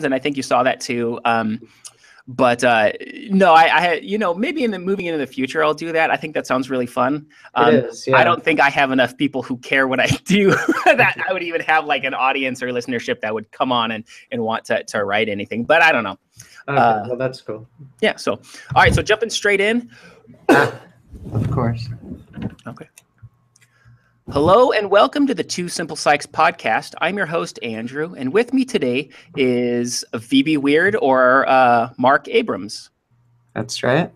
and I think you saw that too. But no, I had, maybe moving into the future, I'll do that. I think that sounds really fun. It is, yeah. I don't think I have enough people who care what I do that I would even have like an audience or listenership that would come on and want to write anything. But I don't know. Okay, well, that's cool. Yeah. So, all right. So jumping straight in. Of course. Okay. Hello and welcome to the Two Simple Psychs podcast. I'm your host, Andrew, and with me today is VB Wyrde or Mark Abrams. That's right.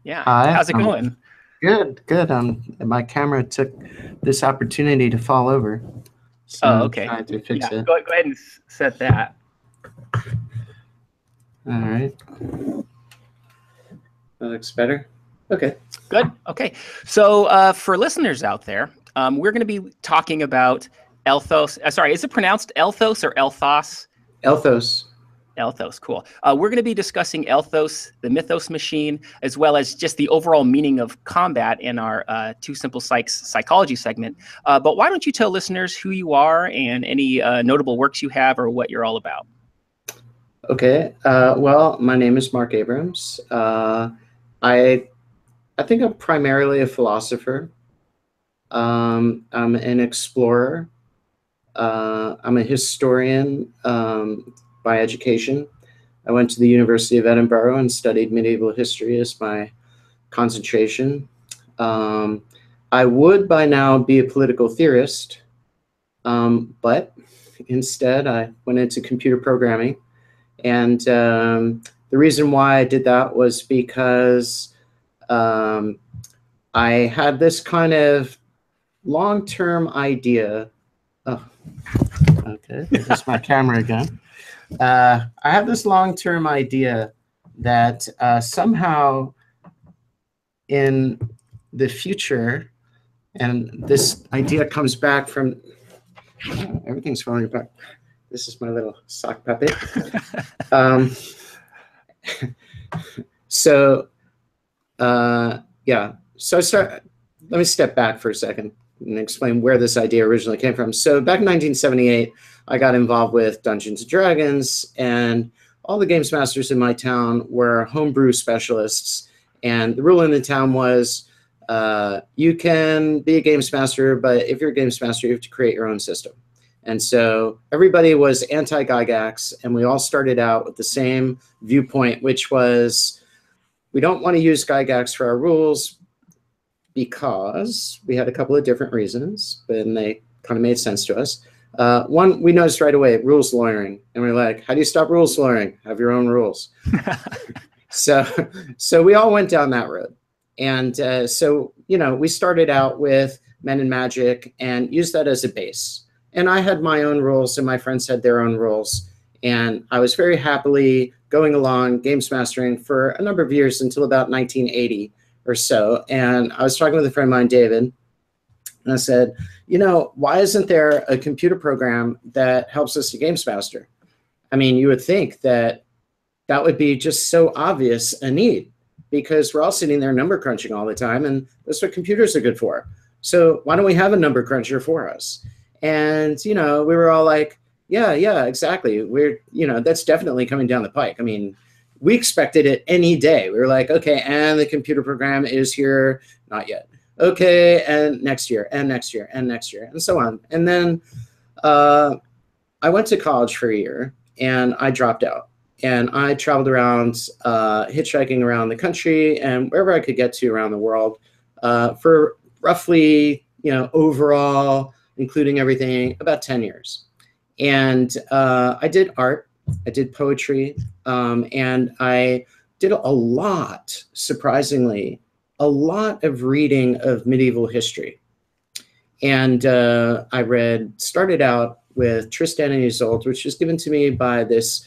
Yeah. Hi. How's it going? Good. My camera took this opportunity to fall over. So okay. I'm trying to fix it. Go ahead and set that. All right. That looks better. Okay. Good. Okay. So for listeners out there, we're going to be talking about Elthos. Sorry, is it pronounced Elthos or Elthos? Elthos. Elthos, cool. We're going to be discussing Elthos, the Mythos machine, as well as just the overall meaning of combat in our Two Simple Psychs psychology segment. But why don't you tell listeners who you are and any notable works you have or what you're all about? Okay. Well, my name is Mark Abrams. I think I'm primarily a philosopher. I'm an explorer. I'm a historian by education. I went to the University of Edinburgh and studied medieval history as my concentration. I would by now be a political theorist, but instead I went into computer programming. And the reason why I did that was because I had this kind of long-term idea. Oh, okay. This is my camera again. I have this long-term idea that somehow in the future, and this idea comes back from, everything's falling apart. This is my little sock puppet. Yeah. So let me step back for a second and explain where this idea originally came from. So back in 1978, I got involved with Dungeons and Dragons, and all the games masters in my town were homebrew specialists. And the rule in the town was you can be a games master, but if you're a games master, you have to create your own system. And so everybody was anti-Gygax, and we all started out with the same viewpoint, which was we don't want to use Gygax for our rules because we had a couple of different reasons, but they kind of made sense to us. One, we noticed right away, rules lawyering. And we're like, how do you stop rules lawyering? Have your own rules. So we all went down that road. And so, we started out with Men in Magic and used that as a base. And I had my own rules and my friends had their own rules. And I was very happily going along games mastering for a number of years until about 1980 or so. And I was talking with a friend of mine, David, and I said, why isn't there a computer program that helps us to games master? I mean, you would think that that would be just so obvious a need because we're all sitting there number crunching all the time. And that's what computers are good for. So why don't we have a number cruncher for us? And, we were all like, yeah, exactly. That's definitely coming down the pike. I mean, we expected it any day. We were like, okay, and the computer program is here. Not yet. Okay, and next year, and next year, and next year, and so on. And then I went to college for a year, and I dropped out. And I traveled around, hitchhiking around the country and wherever I could get to around the world for roughly, overall, including everything, about 10 years. And I did art, I did poetry, and I did a lot, surprisingly, a lot of reading of medieval history. And I started out with Tristan and Isolde, which was given to me by this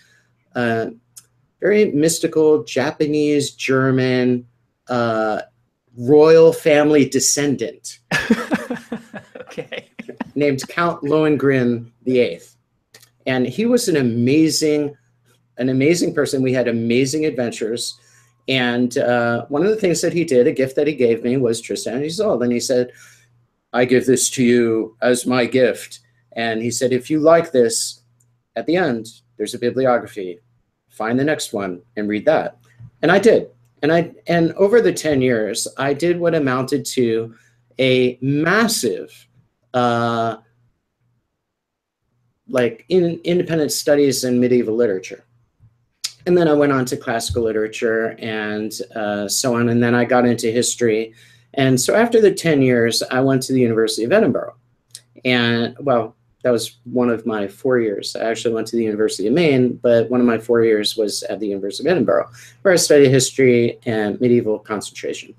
very mystical Japanese German royal family descendant. Okay. Named Count Lohengrin VIII. And he was an amazing person. We had amazing adventures. And one of the things that he did, a gift that he gave me, was Tristan and Isolde. And he said, I give this to you as my gift. And he said, if you like this, at the end, there's a bibliography, find the next one and read that. And I did. And over the 10 years, I did what amounted to a massive independent studies in medieval literature. And then I went on to classical literature and so on. And then I got into history. And so after the 10 years, I went to the University of Edinburgh. And well, that was one of my 4 years. I actually went to the University of Maine, but one of my 4 years was at the University of Edinburgh, where I studied history and medieval concentration.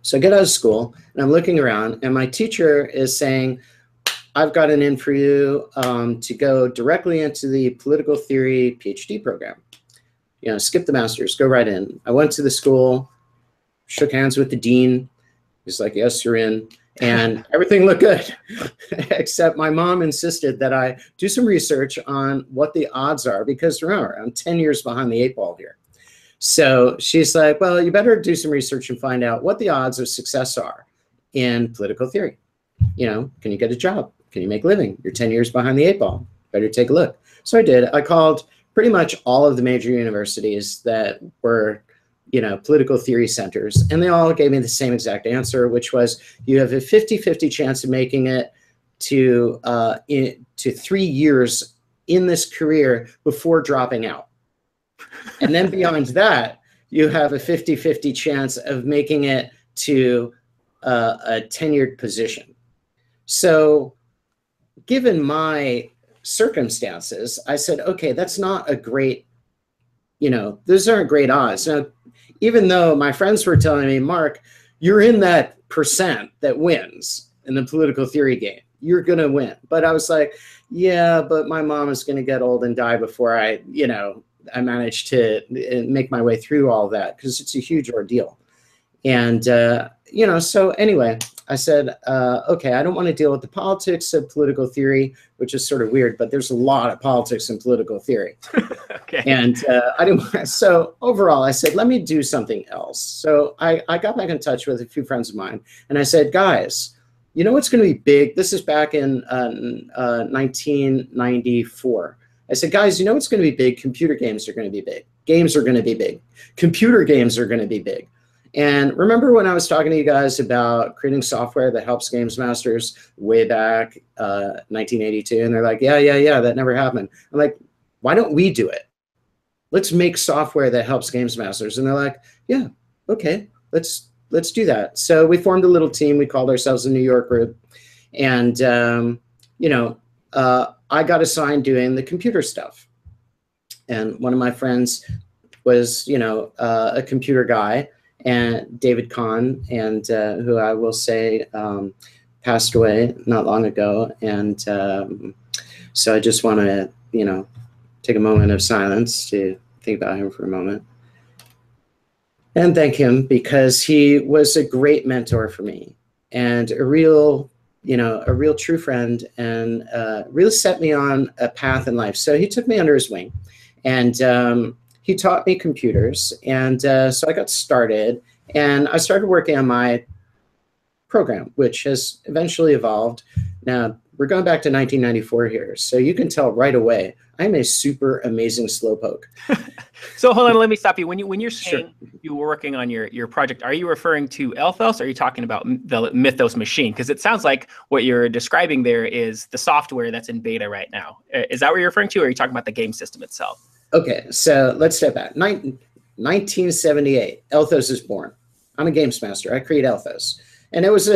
So I get out of school and I'm looking around and my teacher is saying, I've got an in for you to go directly into the political theory PhD program. You know, skip the master's, go right in. I went to the school, shook hands with the dean. He's like, yes, you're in. And everything looked good, except my mom insisted that I do some research on what the odds are, because remember, I'm 10 years behind the 8 ball here. So she's like, well, you better do some research and find out what the odds of success are in political theory. You know, can you get a job? Can you make a living? You're 10 years behind the 8 ball. Better take a look. So I did. I called pretty much all of the major universities that were, you know, political theory centers, and they all gave me the same exact answer, which was you have a 50-50 chance of making it to 3 years in this career before dropping out. And then beyond that, you have a 50-50 chance of making it to a tenured position. So given my circumstances, I said, okay, that's not a great, you know, those aren't great odds. Now, even though my friends were telling me, Mark, you're in that percent that wins in the political theory game. You're going to win. But I was like, yeah, but my mom is going to get old and die before I, you know, I managed to make my way through all that, because it's a huge ordeal. And, you know, so anyway, I said, okay, I don't want to deal with the politics of political theory, which is sort of weird, but there's a lot of politics in political theory. Okay. And I didn't want to, so overall, I said, let me do something else. So I got back in touch with a few friends of mine, and I said, guys, you know what's going to be big? This is back in 1994. I said, guys, you know what's going to be big? Computer games are going to be big. Games are going to be big. Computer games are going to be big. And remember when I was talking to you guys about creating software that helps games masters way back 1982? And they're like, yeah, that never happened. I'm like, why don't we do it? Let's make software that helps games masters. And they're like, yeah, okay, let's do that. So we formed a little team. We called ourselves the New York group. And, you know, I got assigned doing the computer stuff. And one of my friends was, you know, a computer guy, and David Kahn, and who I will say passed away not long ago. And so I just want to, you know, take a moment of silence to think about him for a moment and thank him, because he was a great mentor for me and a real, you know, a real true friend, and really set me on a path in life. So he took me under his wing, and he taught me computers. And so I got started, and I started working on my program, which has eventually evolved. Now, we're going back to 1994 here. So you can tell right away, I'm a super amazing slowpoke. So hold on, let me stop you. When you're saying you were working on your project, are you referring to Elthos, or are you talking about the Mythos machine? Because it sounds like what you're describing there is the software that's in beta right now. Is that what you're referring to, or are you talking about the game system itself? Okay, so let's step back. 1978, Elthos is born. I'm a games master. I create Elthos. And it was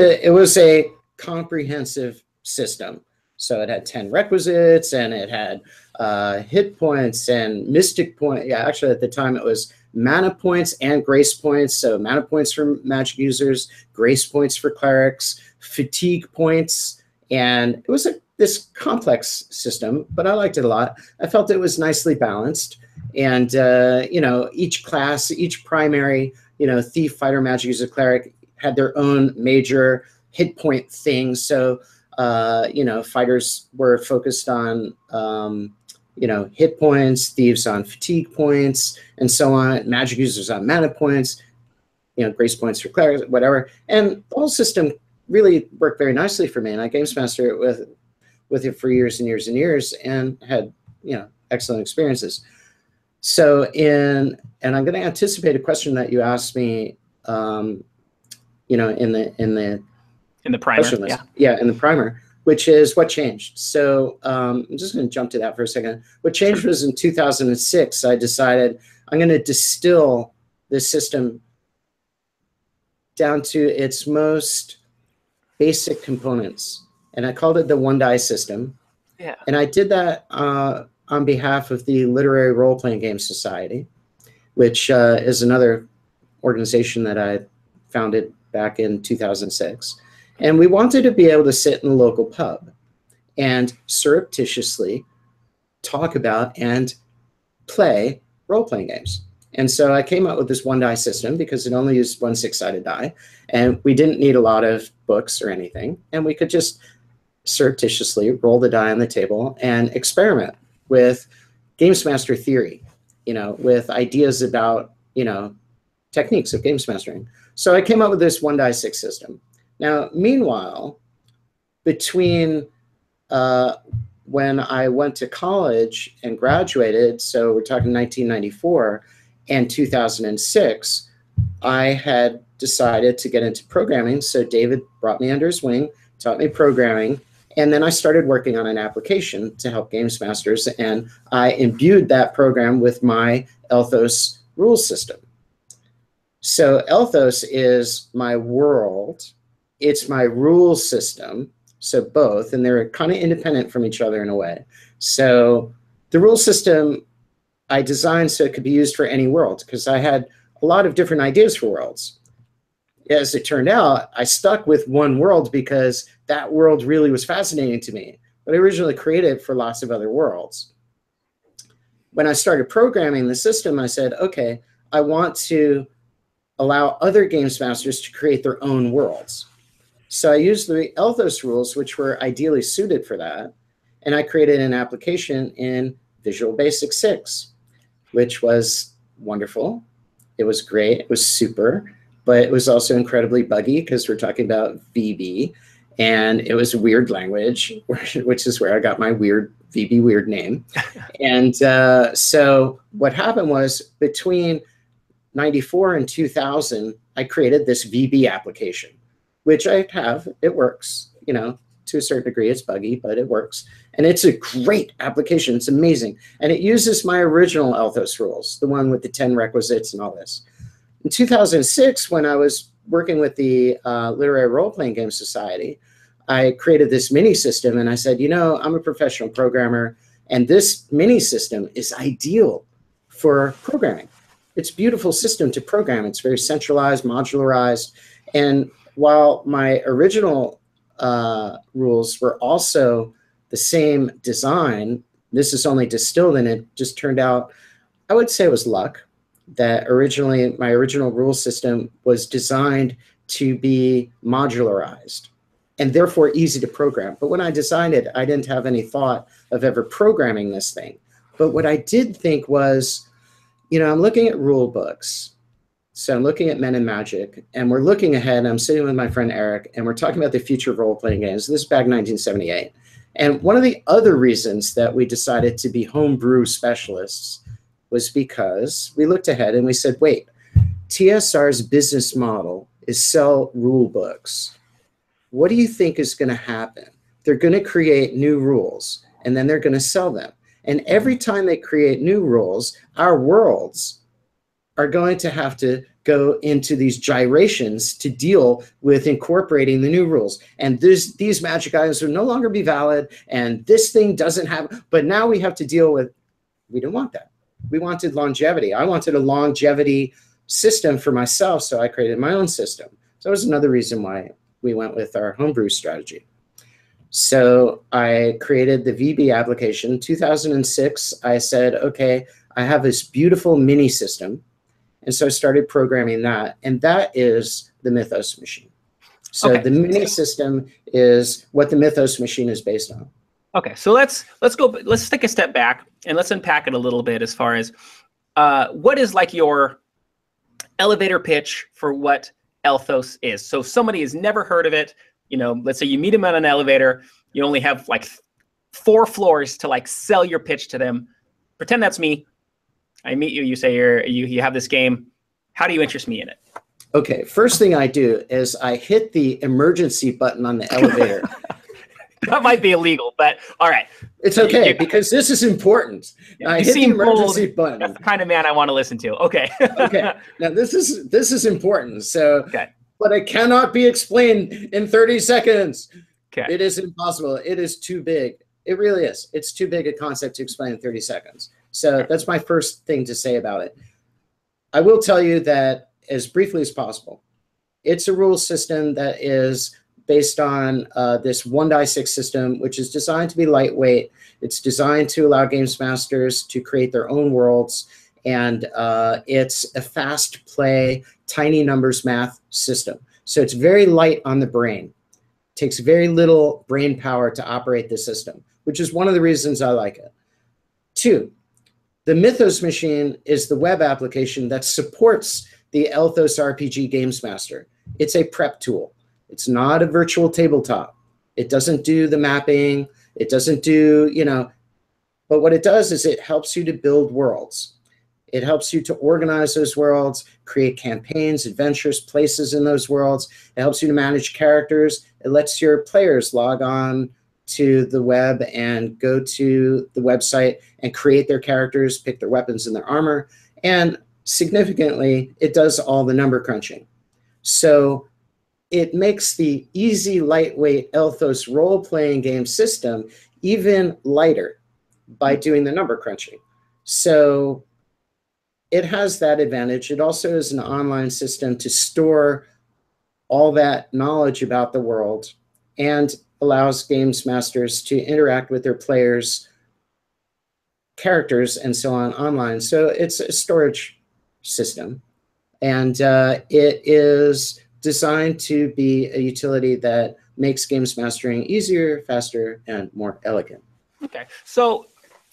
a comprehensive system. So it had 10 requisites, and it had hit points and mystic points. Yeah, actually at the time it was mana points and grace points. So mana points for magic users, grace points for clerics, fatigue points. And it was this complex system, but I liked it a lot. I felt it was nicely balanced. And, you know, each class, each primary, you know, thief, fighter, magic user, cleric had their own major hit point things. So, you know, fighters were focused on, you know, hit points, thieves on fatigue points, and so on. Magic users on mana points, you know, grace points for clerics, whatever. And the whole system really worked very nicely for me. And I games mastered it with it for years and years and years, and had, you know, excellent experiences. So and I'm going to anticipate a question that you asked me, you know, in the primer, in the primer, which is what changed. So I'm just going to jump to that for a second. What changed was in 2006, I decided I'm going to distill this system down to its most basic components. And I called it the one die system. Yeah. And I did that on behalf of the Literary Role-Playing Game Society, which is another organization that I founded back in 2006. And we wanted to be able to sit in the local pub and surreptitiously talk about and play role-playing games. And so I came up with this one die system because it only used one 6-sided die. And we didn't need a lot of books or anything. And we could just surreptitiously roll the die on the table and experiment with games master theory, you know, with ideas about, you know, techniques of games mastering. So I came up with this 1-die-6 system. Now, meanwhile, between when I went to college and graduated, so we're talking 1994 and 2006, I had decided to get into programming. So David brought me under his wing, taught me programming, and then I started working on an application to help games masters, and I imbued that program with my Elthos rules system. So Elthos is my world. It's my rules system. So both, and they're kind of independent from each other in a way. So the rule system I designed so it could be used for any world, because I had a lot of different ideas for worlds. As it turned out, I stuck with one world because that world really was fascinating to me. But I originally created it for lots of other worlds. When I started programming the system, I said, okay, I want to allow other games masters to create their own worlds. So I used the Elthos rules, which were ideally suited for that. And I created an application in Visual Basic 6, which was wonderful. It was great. It was super. But it was also incredibly buggy because we're talking about VB. And it was a weird language, which is where I got my weird VB weird name. And so what happened was between 94 and 2000, I created this VB application, which I have. It works, you know, to a certain degree. It's buggy, but it works. And it's a great application. It's amazing. And it uses my original Elthos rules, the one with the 10 requisites and all this. In 2006, when I was working with the Literary Role-Playing Game Society, I created this mini system, and I said, you know, I'm a professional programmer, and this mini system is ideal for programming. It's a beautiful system to program. It's very centralized, modularized, and while my original rules were also the same design, this is only distilled, and it just turned out, I would say it was luck, that originally my original rule system was designed to be modularized and therefore easy to program. But when I designed it, I didn't have any thought of ever programming this thing. But what I did think was, you know, I'm looking at rule books. So I'm looking at Men in Magic, and we're looking ahead, and I'm sitting with my friend Eric, and we're talking about the future of role-playing games. This is back in 1978. And one of the other reasons that we decided to be homebrew specialists was because we looked ahead and we said, wait, TSR's business model is sell rule books. What do you think is going to happen? They're going to create new rules, and then they're going to sell them. And every time they create new rules, our worlds are going to have to go into these gyrations to deal with incorporating the new rules. And these magic items will no longer be valid, and this thing doesn't have, but now we have to deal with, we didn't want that. We wanted longevity. I wanted a longevity system for myself, so I created my own system. So that was another reason why we went with our homebrew strategy. So I created the VB application. In 2006, I said, okay, I have this beautiful mini system. And so I started programming that, and that is the Mythos machine. So okay. The mini system is what the Mythos machine is based on. Okay, so let's take a step back and let's unpack it a little bit as far as what is like your elevator pitch for what Elthos is. So if somebody has never heard of it, you know, let's say you meet them on an elevator, you only have like 4 floors to like sell your pitch to them. pretend that's me. I meet you. You say you have this game. How do you interest me in it? Okay, first thing I do is I hit the emergency button on the elevator. That might be illegal, but all right. It's okay because this is important. Yeah, I hit the emergency button. That's the kind of man I want to listen to. Okay. Okay. Now this is important. So, okay. But it cannot be explained in 30 seconds. Okay. It is impossible. It is too big. It really is. It's too big a concept to explain in 30 seconds. So that's my first thing to say about it. I will tell you that as briefly as possible, it's a rule system that is based on this 1-die-6 system, which is designed to be lightweight. It's designed to allow games masters to create their own worlds. And it's a fast play, tiny numbers math system. So it's very light on the brain. It takes very little brain power to operate the system, which is one of the reasons I like it. 2, the Mythos machine is the web application that supports the Elthos RPG Games Master. It's a prep tool. It's not a virtual tabletop. It doesn't do the mapping. It doesn't do, but what it does is it helps you to build worlds. It helps you to organize those worlds, create campaigns, adventures, places in those worlds. It helps you to manage characters. It lets your players log on to the web and go to the website and create their characters, pick their weapons and their armor. And significantly, it does all the number crunching. So it makes the easy, lightweight Elthos role-playing game system even lighter by doing the number crunching. So it has that advantage. It also is an online system to store all that knowledge about the world and allows games masters to interact with their players, characters, and so on online. So it's a storage system. And it is designed to be a utility that makes games mastering easier, faster, and more elegant. Okay, so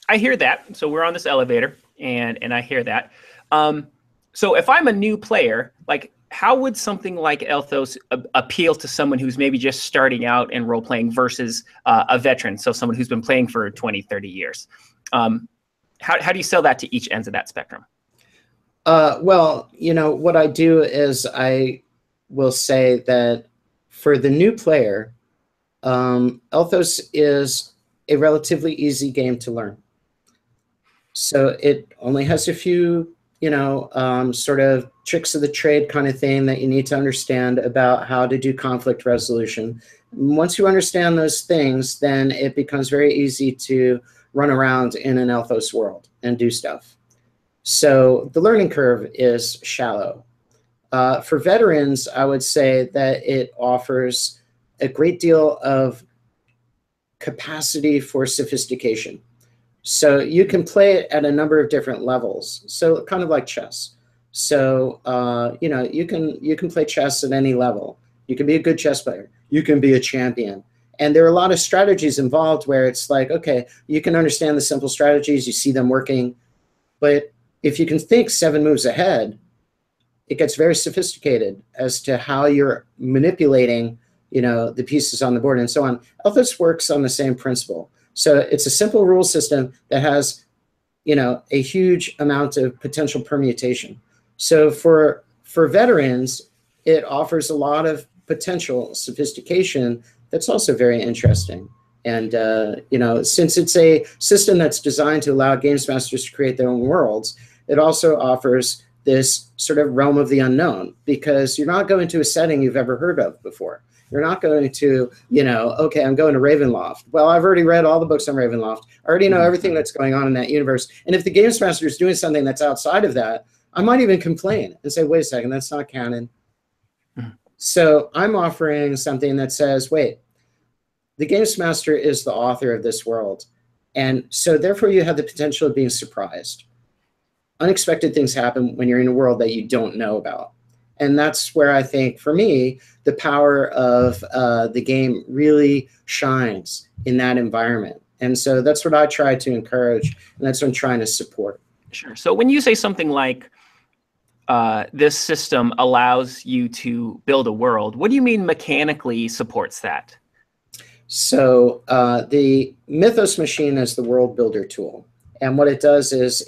I hear that. So we're on this elevator, and I hear that. So if I'm a new player, like how would something like Elthos appeal to someone who's maybe just starting out in role-playing versus a veteran, so someone who's been playing for 20, 30 years? How do you sell that to each ends of that spectrum? Well, what I do is I will say that for the new player, Elthos is a relatively easy game to learn. So it only has a few, sort of tricks of the trade kind of thing that you need to understand about how to do conflict resolution. Once you understand those things, then it becomes very easy to run around in an Elthos world and do stuff. So the learning curve is shallow. For veterans, I would say that it offers a great deal of capacity for sophistication. So you can play it at a number of different levels. So kind of like chess. So, you can play chess at any level. You can be a good chess player. You can be a champion. And there are a lot of strategies involved where it's like, okay, you can understand the simple strategies. You see them working. But if you can think 7 moves ahead, it gets very sophisticated as to how you're manipulating, the pieces on the board and so on. Elthos works on the same principle. So it's a simple rule system that has, a huge amount of potential permutation. So for veterans, it offers a lot of potential sophistication that's also very interesting. And, since it's a system that's designed to allow games masters to create their own worlds, it also offers this sort of realm of the unknown, because you're not going to a setting you've ever heard of before. You're not going to, okay, I'm going to Ravenloft. Well, I've already read all the books on Ravenloft. I already know everything that's going on in that universe. And if the games master is doing something that's outside of that, I might even complain and say, wait a second, that's not canon. So I'm offering something that says, wait, the games master is the author of this world. And so therefore you have the potential of being surprised. Unexpected things happen when you're in a world that you don't know about. And that's where I think, for me, the power of the game really shines in that environment. And so that's what I try to encourage, and that's what I'm trying to support. Sure. So when you say something like this system allows you to build a world, what do you mean mechanically supports that? So the Mythos machine is the world builder tool. And what it does is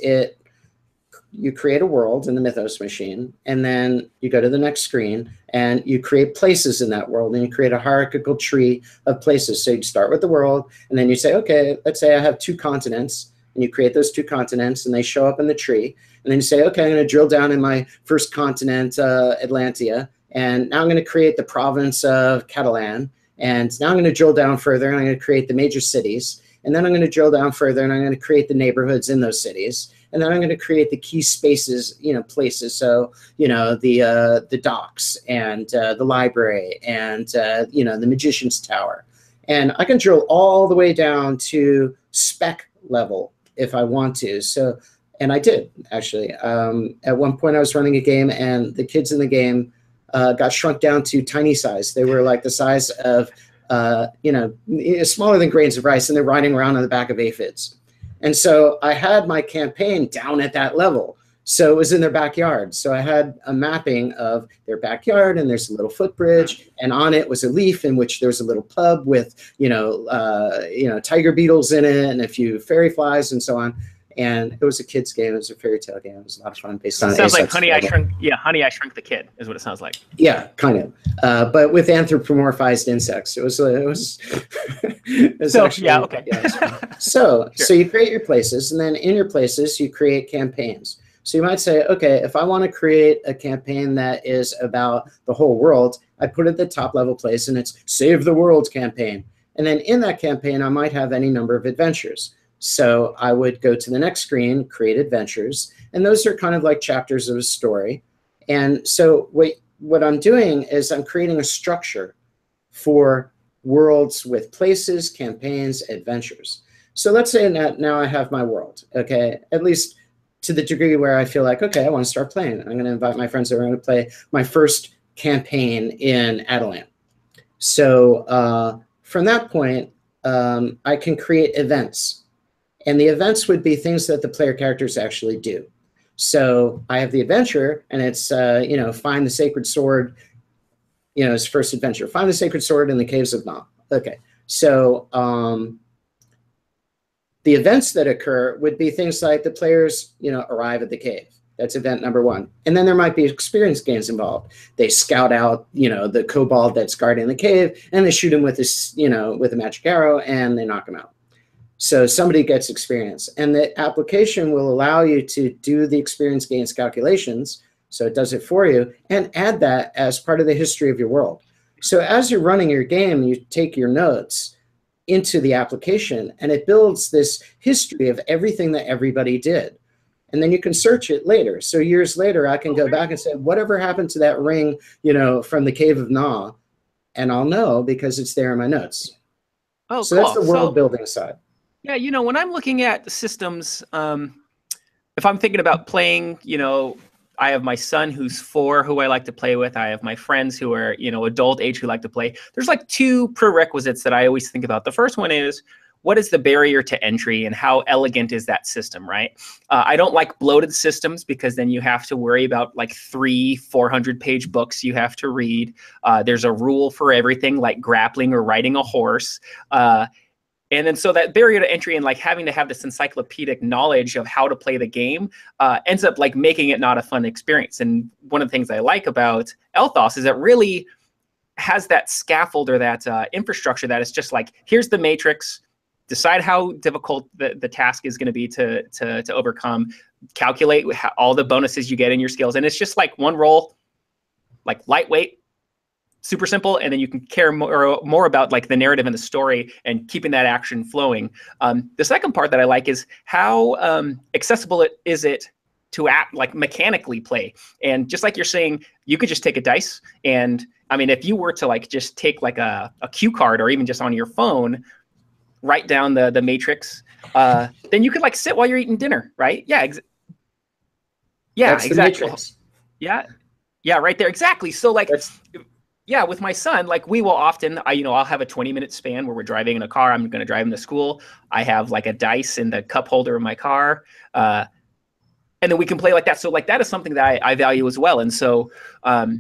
you create a world in the Mythos machine, and then you go to the next screen and you create places in that world, and you create a hierarchical tree of places. So you start with the world, and then you say, okay, let's say I have 2 continents, and you create those 2 continents, and they show up in the tree. And then you say, okay, I'm going to drill down in my first continent, Atlantia, and now I'm going to create the province of Catalan, and now I'm going to drill down further, and I'm going to create the major cities, and then I'm going to drill down further, and I'm going to create the neighborhoods in those cities. And then I'm going to create the key spaces, places. So, the docks and the library and, the magician's tower. And I can drill all the way down to spec level if I want to. So, and I did, actually. At one point I was running a game, and the kids in the game got shrunk down to tiny size. They were like the size of, smaller than grains of rice, and they're riding around on the back of aphids. And so I had my campaign down at that level. So it was in their backyard. So I had a mapping of their backyard, and there's a little footbridge, and on it was a leaf in which there was a little pub with, tiger beetles in it and a few fairy flies and so on. And it was a kid's game. It was a fairy tale game. It was a lot of fun based on. It sounds like Honey, I Shrunk. Yeah, Honey, I Shrunk the Kid is what it sounds like. Yeah, kind of, but with anthropomorphized insects. It was so actually, yeah, okay. Yeah, so sure. So you create your places, and then in your places you create campaigns. So you might say, okay, if I want to create a campaign that is about the whole world, I put it at the top level place, and it's Save the World campaign. And then in that campaign, I might have any number of adventures. So I would go to the next screen, create adventures, and those are kind of like chapters of a story. And so what I'm doing is I'm creating a structure for worlds with places, campaigns, adventures. So let's say now I have my world, okay, at least to the degree where I feel like, okay, I want to start playing. I'm going to invite my friends over. I'm going to play my first campaign in Adelant. So from that point, I can create events. And the events would be things that the player characters actually do. So I have the adventure, and it's, find the sacred sword, his first adventure. Find the sacred sword in the caves of Na. Okay, so the events that occur would be things like the players, arrive at the cave. That's event number 1. And then there might be experience gains involved. They scout out, the kobold that's guarding the cave, and they shoot him with this, with a magic arrow, and they knock him out. So somebody gets experience, and the application will allow you to do the experience gains calculations. So it does it for you, and add that as part of the history of your world. So as you're running your game, you take your notes into the application, and it builds this history of everything that everybody did. And then you can search it later. So years later, I can go back and say, whatever happened to that ring, from the Cave of Na? And I'll know because it's there in my notes. Oh, so cool. That's the world building side. Yeah, when I'm looking at systems, if I'm thinking about playing, I have my son who's 4 who I like to play with. I have my friends who are, adult age who like to play. There's like 2 prerequisites that I always think about. The first one is, what is the barrier to entry, and how elegant is that system, right? I don't like bloated systems, because then you have to worry about like 400-page books you have to read. There's a rule for everything, like grappling or riding a horse. And then so that barrier to entry and like having to have this encyclopedic knowledge of how to play the game ends up like making it not a fun experience. And one of the things I like about Elthos is it really has that scaffold or that infrastructure that is just like, here's the matrix, decide how difficult the task is going to be to overcome, calculate all the bonuses you get in your skills. And it's just like one roll, like lightweight, super simple, and then you can care more about like the narrative and the story and keeping that action flowing. The second part that I like is how accessible is it to like mechanically play. And just like you're saying, you could just take a dice, and I mean, if you were to like just take like a cue card, or even just on your phone, write down the matrix, then you could like sit while you're eating dinner, right? Yeah, That's exactly. Yeah, right there, exactly. So like. Yeah, with my son, like we will often, I'll have a 20-minute span where we're driving in a car. I'm going to drive him to school. I have like a dice in the cup holder of my car. And then we can play like that. So like that is something that I value as well. And so that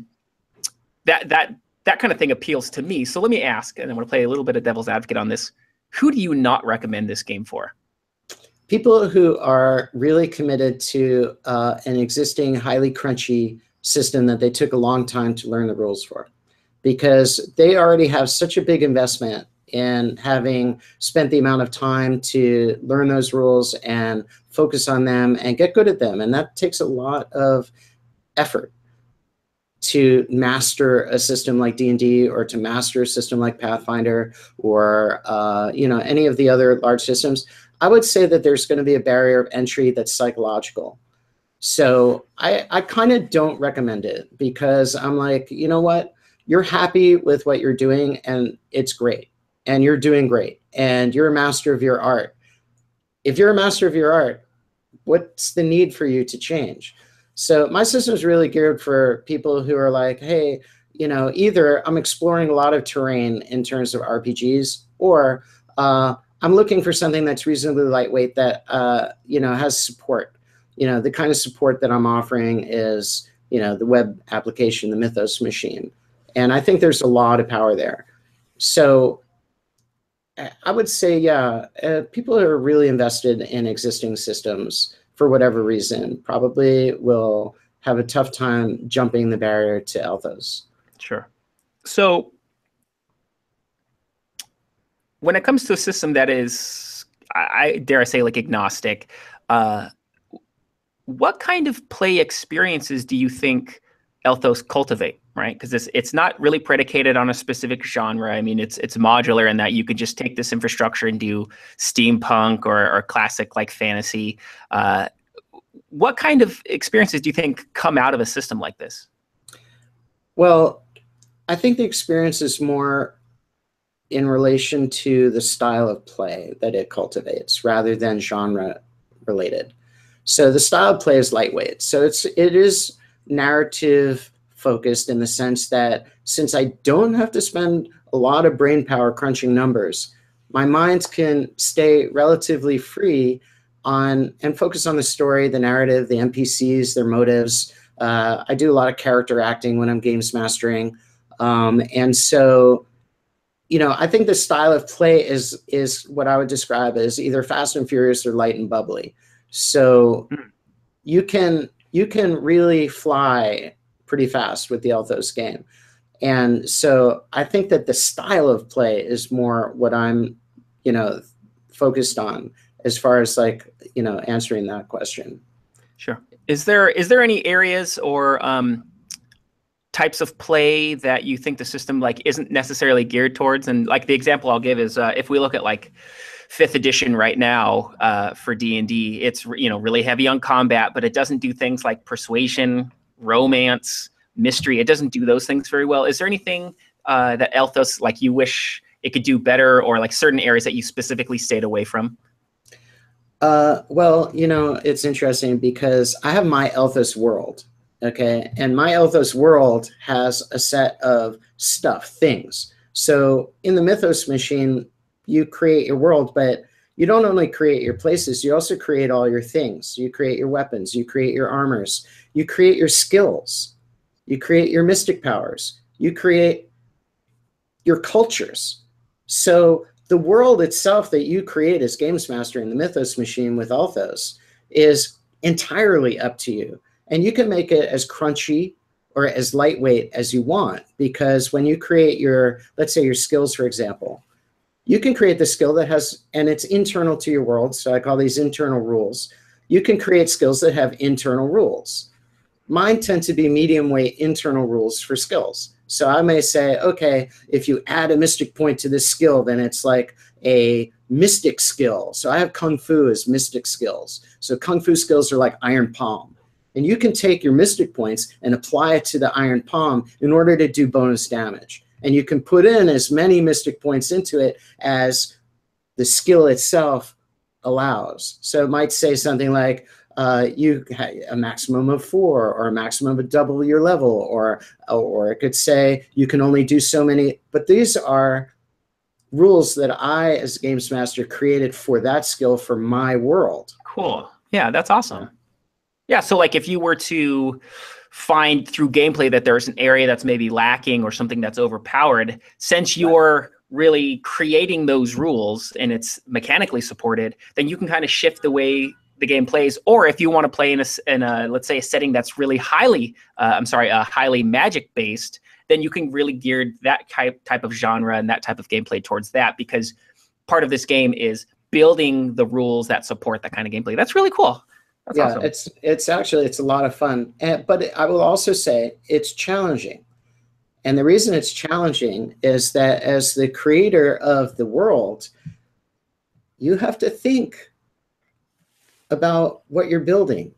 kind of thing appeals to me. So let me ask, and I'm going to play a little bit of devil's advocate on this. Who do you not recommend this game for? People who are really committed to an existing highly crunchy system that they took a long time to learn the rules for, because they already have such a big investment in having spent the amount of time to learn those rules and focus on them and get good at them. And that takes a lot of effort to master a system like D&D, or to master a system like Pathfinder, or any of the other large systems. I would say that there's going to be a barrier of entry that's psychological. So I kind of don't recommend it, because I'm like, you know what? You're happy with what you're doing, and it's great, and you're doing great, and you're a master of your art. If you're a master of your art, what's the need for you to change? So my system is really geared for people who are like, hey, either I'm exploring a lot of terrain in terms of RPGs, or I'm looking for something that's reasonably lightweight that, has support. The kind of support that I'm offering is, the web application, the Mythos machine. And I think there's a lot of power there. So I would say, people who are really invested in existing systems, for whatever reason, probably will have a tough time jumping the barrier to Elthos. Sure. So when it comes to a system that is, I dare I say, like agnostic, what kind of play experiences do you think Elthos cultivate, right? Because it's not really predicated on a specific genre. I mean, it's modular in that you could just take this infrastructure and do steampunk or classic like fantasy. What kind of experiences do you think come out of a system like this? Well, I think the experience is more in relation to the style of play that it cultivates, rather than genre related. So the style of play is lightweight. So it is narrative focused, in the sense that, since I don't have to spend a lot of brain power crunching numbers, my mind can stay relatively free and focus on the story, the narrative, the NPCs, their motives. I do a lot of character acting when I'm games mastering. And so, I think the style of play is what I would describe as either fast and furious or light and bubbly. So you can really fly pretty fast with the Elthos game. And so I think that the style of play is more what I'm, focused on, as far as answering that question. Sure. Is there any areas or types of play that you think the system isn't necessarily geared towards? And the example I'll give is if we look at 5th edition right now for D&D, it's really heavy on combat, but it doesn't do things like persuasion, romance, mystery. It doesn't do those things very well. Is there anything that Elthos you wish it could do better, or certain areas that you specifically stayed away from? Well, it's interesting, because I have my Elthos world, okay? And my Elthos world has a set of things. So in the Mythos machine, you create your world, but you don't only create your places, you also create all your things. You create your weapons, you create your armors, you create your skills, you create your mystic powers, you create your cultures. So the world itself that you create as games master in the Mythos machine with Elthos is entirely up to you. And you can make it as crunchy or as lightweight as you want, because when you create let's say your skills, for example, you can create the skill that has, and it's internal to your world, so I call these internal rules. You can create skills that have internal rules. Mine tend to be medium weight internal rules for skills. So I may say, okay, if you add a mystic point to this skill, then it's like a mystic skill. So I have Kung Fu as mystic skills. So Kung Fu skills are like Iron Palm. And you can take your mystic points and apply it to the Iron Palm in order to do bonus damage. And you can put in as many mystic points into it as the skill itself allows. So it might say something like, you have a maximum of 4, or a maximum of double your level, or it could say you can only do so many. But these are rules that I, as a games master, created for that skill for my world. Cool. Yeah, that's awesome. Yeah, so if you were to find through gameplay that there's an area that's maybe lacking or something that's overpowered, since your really creating those rules and it's mechanically supported, then you can kind of shift the way the game plays. Or if you want to play in a let's say a setting that's really highly magic based, then you can really gear that type of genre and that type of gameplay towards that, because part of this game is building the rules that support that kind of gameplay. That's really cool. That's awesome. It's actually a lot of fun, but I will also say it's challenging. And the reason it's challenging is that as the creator of the world, you have to think about what you're building,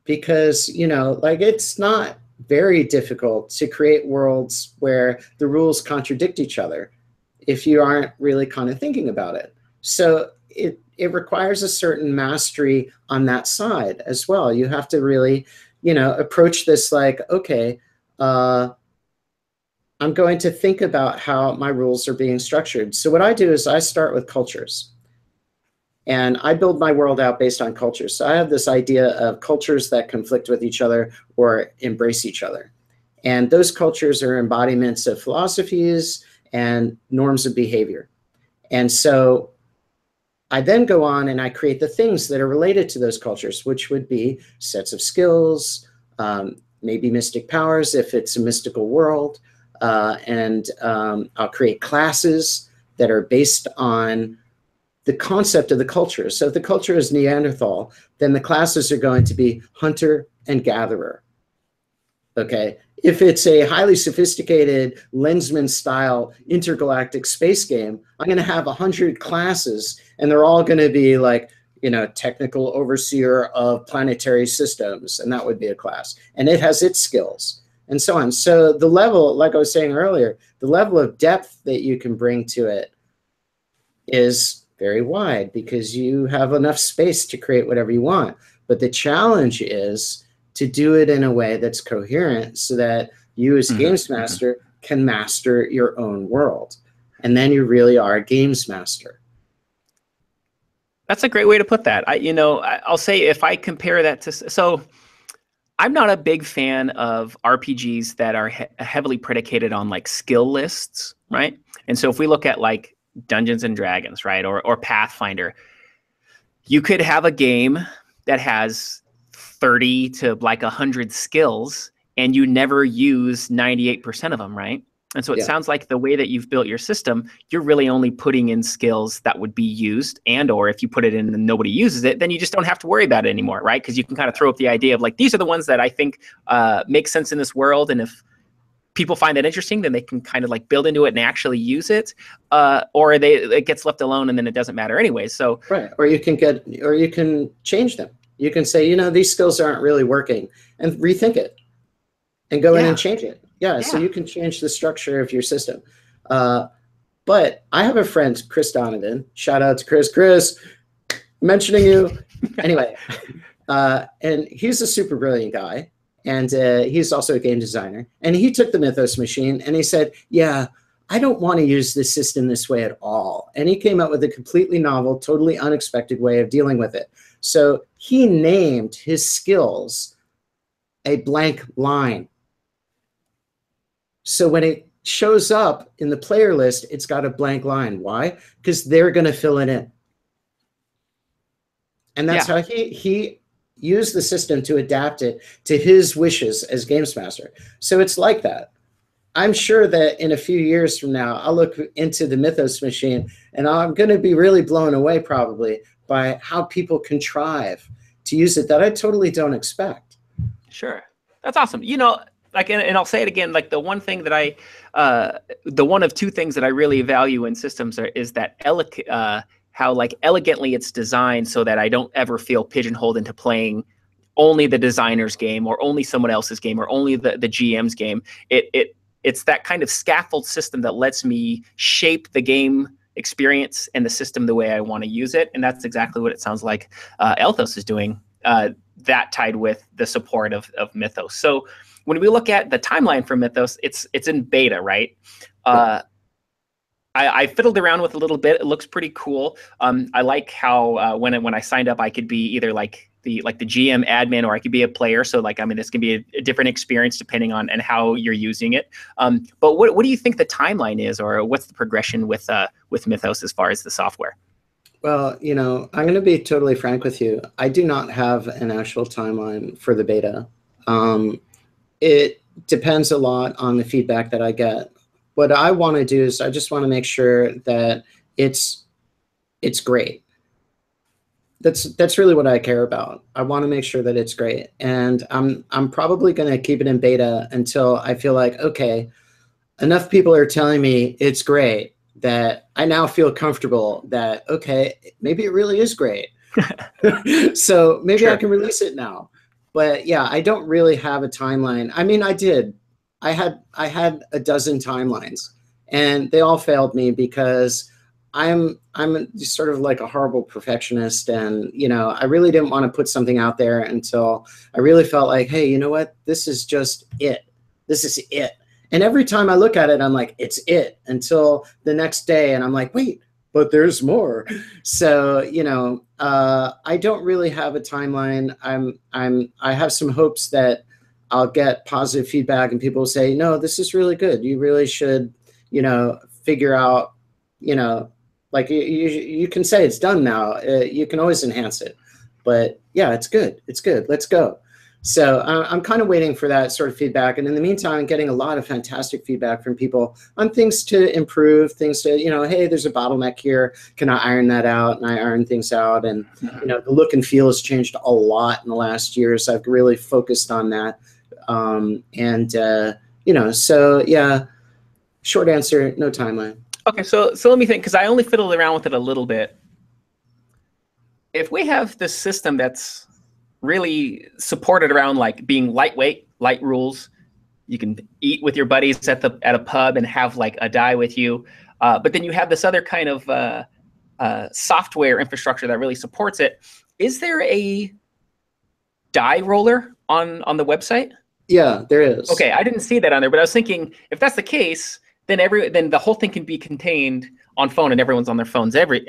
because, you know, like, it's not very difficult to create worlds where the rules contradict each other if you aren't really kind of thinking about it. So it requires a certain mastery on that side as well. You have to really, you know, approach this like, okay, I'm going to think about how my rules are being structured. So what I do is I start with cultures. And I build my world out based on cultures. So I have this idea of cultures that conflict with each other or embrace each other. And those cultures are embodiments of philosophies and norms of behavior. And so I then go on and I create the things that are related to those cultures, which would be sets of skills, maybe mystic powers if it's a mystical world. I'll create classes that are based on the concept of the culture. So if the culture is Neanderthal, then the classes are going to be hunter and gatherer. Okay. If it's a highly sophisticated Lensman style intergalactic space game, I'm going to have 100 classes, and they're all going to be like, you know, technical overseer of planetary systems, and that would be a class, and it has its skills and so on. So the level, like I was saying earlier, the level of depth that you can bring to it is very wide, because you have enough space to create whatever you want. But the challenge is to do it in a way that's coherent, so that you as games master can master your own world. And then you really are a games master. That's a great way to put that. I'll say, if I compare that to, so I'm not a big fan of RPGs that are heavily predicated on like skill lists, right? And so if we look at like Dungeons and Dragons, right, or Pathfinder, you could have a game that has 30 to like 100 skills, and you never use 98% of them, right? And so it sounds like the way that you've built your system, you're really only putting in skills that would be used, and or if you put it in and nobody uses it, then you just don't have to worry about it anymore, right? Because you can kind of throw up the idea of like, these are the ones that I think make sense in this world, and if people find that interesting, then they can kind of like build into it and actually use it, or it gets left alone and then it doesn't matter anyway. So right, or you can change them. You can say, you know, these skills aren't really working, and rethink it, and go in and change it. Yeah, so you can change the structure of your system. But I have a friend, Chris Donovan. Shout out to Chris. Chris, mentioning you. Anyway, and he's a super brilliant guy. And he's also a game designer. And he took the Mythos machine and he said, yeah, I don't want to use this system this way at all. And he came up with a completely novel, totally unexpected way of dealing with it. So he named his skills a blank line. So when it shows up in the player list, it's got a blank line. Why? Because they're going to fill it in. And that's how he used the system to adapt it to his wishes as games master. So it's like that. I'm sure that in a few years from now, I'll look into the Mythos machine and I'm going to be really blown away probably by how people contrive to use it that I totally don't expect. Sure. That's awesome. You know, like, and I'll say it again, like the one thing that the one of two things that I really value in systems is that how like elegantly it's designed so that I don't ever feel pigeonholed into playing only the designer's game or only someone else's game or only the GM's game. It's that kind of scaffold system that lets me shape the game experience and the system the way I want to use it. And that's exactly what it sounds like Elthos is doing, that tied with the support of Mythos. So when we look at the timeline for Mythos, it's in beta, right? I fiddled around with a little bit. It looks pretty cool. I like how when I signed up, I could be either like the GM admin, or I could be a player. So like, I mean, this can be a different experience depending on and how you're using it. But what do you think the timeline is, or what's the progression with Mythos as far as the software? Well, you know, I'm going to be totally frank with you. I do not have an actual timeline for the beta. It depends a lot on the feedback that I get. What I want to do is I just want to make sure that it's great. That's really what I care about. I want to make sure that it's great. And I'm probably going to keep it in beta until I feel like, okay, enough people are telling me it's great that I now feel comfortable that, okay, maybe it really is great. So maybe Sure. I can release it now. But yeah, I don't really have a timeline. I mean, I did. I had a dozen timelines, and they all failed me because I'm sort of like a horrible perfectionist, and you know, I really didn't want to put something out there until I really felt like, hey, you know what? This is just it. This is it. And every time I look at it, I'm like, it's it, until the next day, and I'm like, wait, but there's more. So, you know, I don't really have a timeline. I have some hopes that I'll get positive feedback and people will say, no, this is really good. You really should, you know, figure out, you know, like you can say it's done now. You can always enhance it. But yeah, it's good. It's good. Let's go. So I'm kind of waiting for that sort of feedback. And in the meantime, I'm getting a lot of fantastic feedback from people on things to improve, things to, you know, hey, there's a bottleneck here. Can I iron that out? And I iron things out. And, you know, the look and feel has changed a lot in the last years. I've really focused on that. You know, so yeah, short answer, no timeline. Okay, so let me think, because I only fiddled around with it a little bit. If we have this system that's really supported around like being lightweight, light rules, you can eat with your buddies at a pub and have like a die with you, but then you have this other kind of software infrastructure that really supports it. Is there a die roller on the website? Yeah, there is. Okay, I didn't see that on there, but I was thinking if that's the case, then the whole thing can be contained on phone, and everyone's on their phones. Anyway,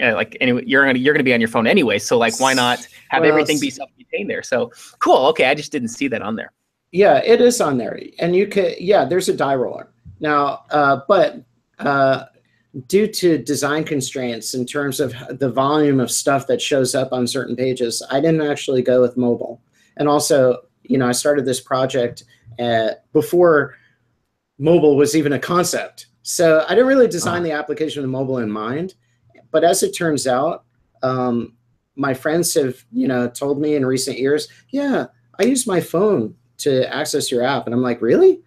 you're gonna be on your phone anyway, so like why not have everything be self-contained there? So cool. Okay, I just didn't see that on there. Yeah, it is on there, and you could. Yeah, there's a die roller now, but due to design constraints in terms of the volume of stuff that shows up on certain pages, I didn't actually go with mobile. And also, you know, I started this project before mobile was even a concept. So I didn't really design the application with mobile in mind. But as it turns out, my friends have, you know, told me in recent years, yeah, I use my phone to access your app. And I'm like, really?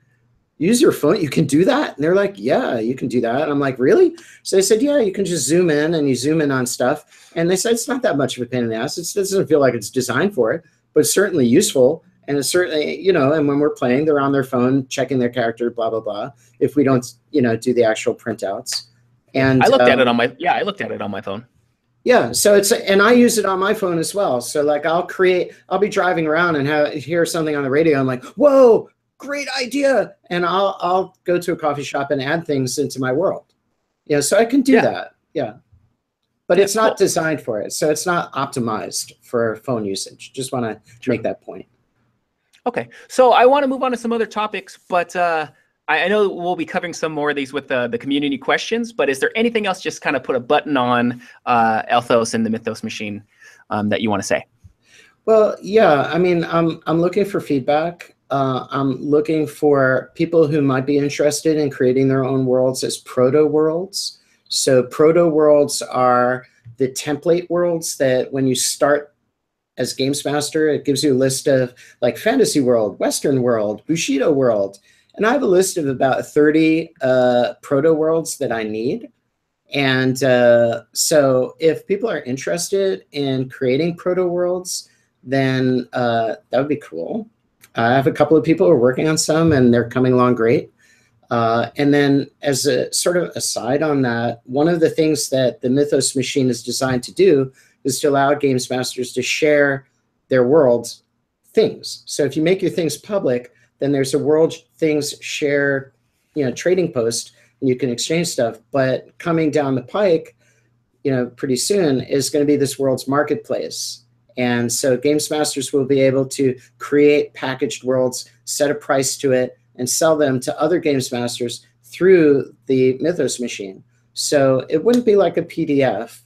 Use your phone? You can do that? And they're like, yeah, you can do that. And I'm like, really? So they said, yeah, you can just zoom in, and you zoom in on stuff. And they said, it's not that much of a pain in the ass. It doesn't feel like it's designed for it, but it's certainly useful. And it's certainly, you know, and when we're playing, they're on their phone, checking their character, blah, blah, blah, if we don't, you know, do the actual printouts. And I looked at it on my, I looked at it on my phone. Yeah, so and I use it on my phone as well. So like I'll be driving around and hear something on the radio. I'm like, whoa, great idea. And I'll go to a coffee shop and add things into my world. Yeah, so I can do that. Yeah. But it's not designed for it. So it's not optimized for phone usage. Just want to make that point. Okay, so I want to move on to some other topics, but I know we'll be covering some more of these with the community questions, but is there anything else, just kind of put a button on Elthos and the Mythos machine that you want to say? Well, yeah, I mean, I'm looking for feedback. I'm looking for people who might be interested in creating their own worlds as proto-worlds. So proto-worlds are the template worlds that when you start as Games Master, it gives you a list of like Fantasy World, Western World, Bushido World. And I have a list of about 30 proto worlds that I need. And so if people are interested in creating proto worlds, then that would be cool. I have a couple of people who are working on some, and they're coming along great. And then as a sort of aside on that, one of the things that the Mythos machine is designed to do is to allow Games Masters to share their world's things. So if you make your things public, then there's a world things share, you know, trading post, and you can exchange stuff. But coming down the pike, you know, pretty soon is going to be this world's marketplace. And so Games Masters will be able to create packaged worlds, set a price to it, and sell them to other Games Masters through the Mythos machine. So it wouldn't be like a PDF.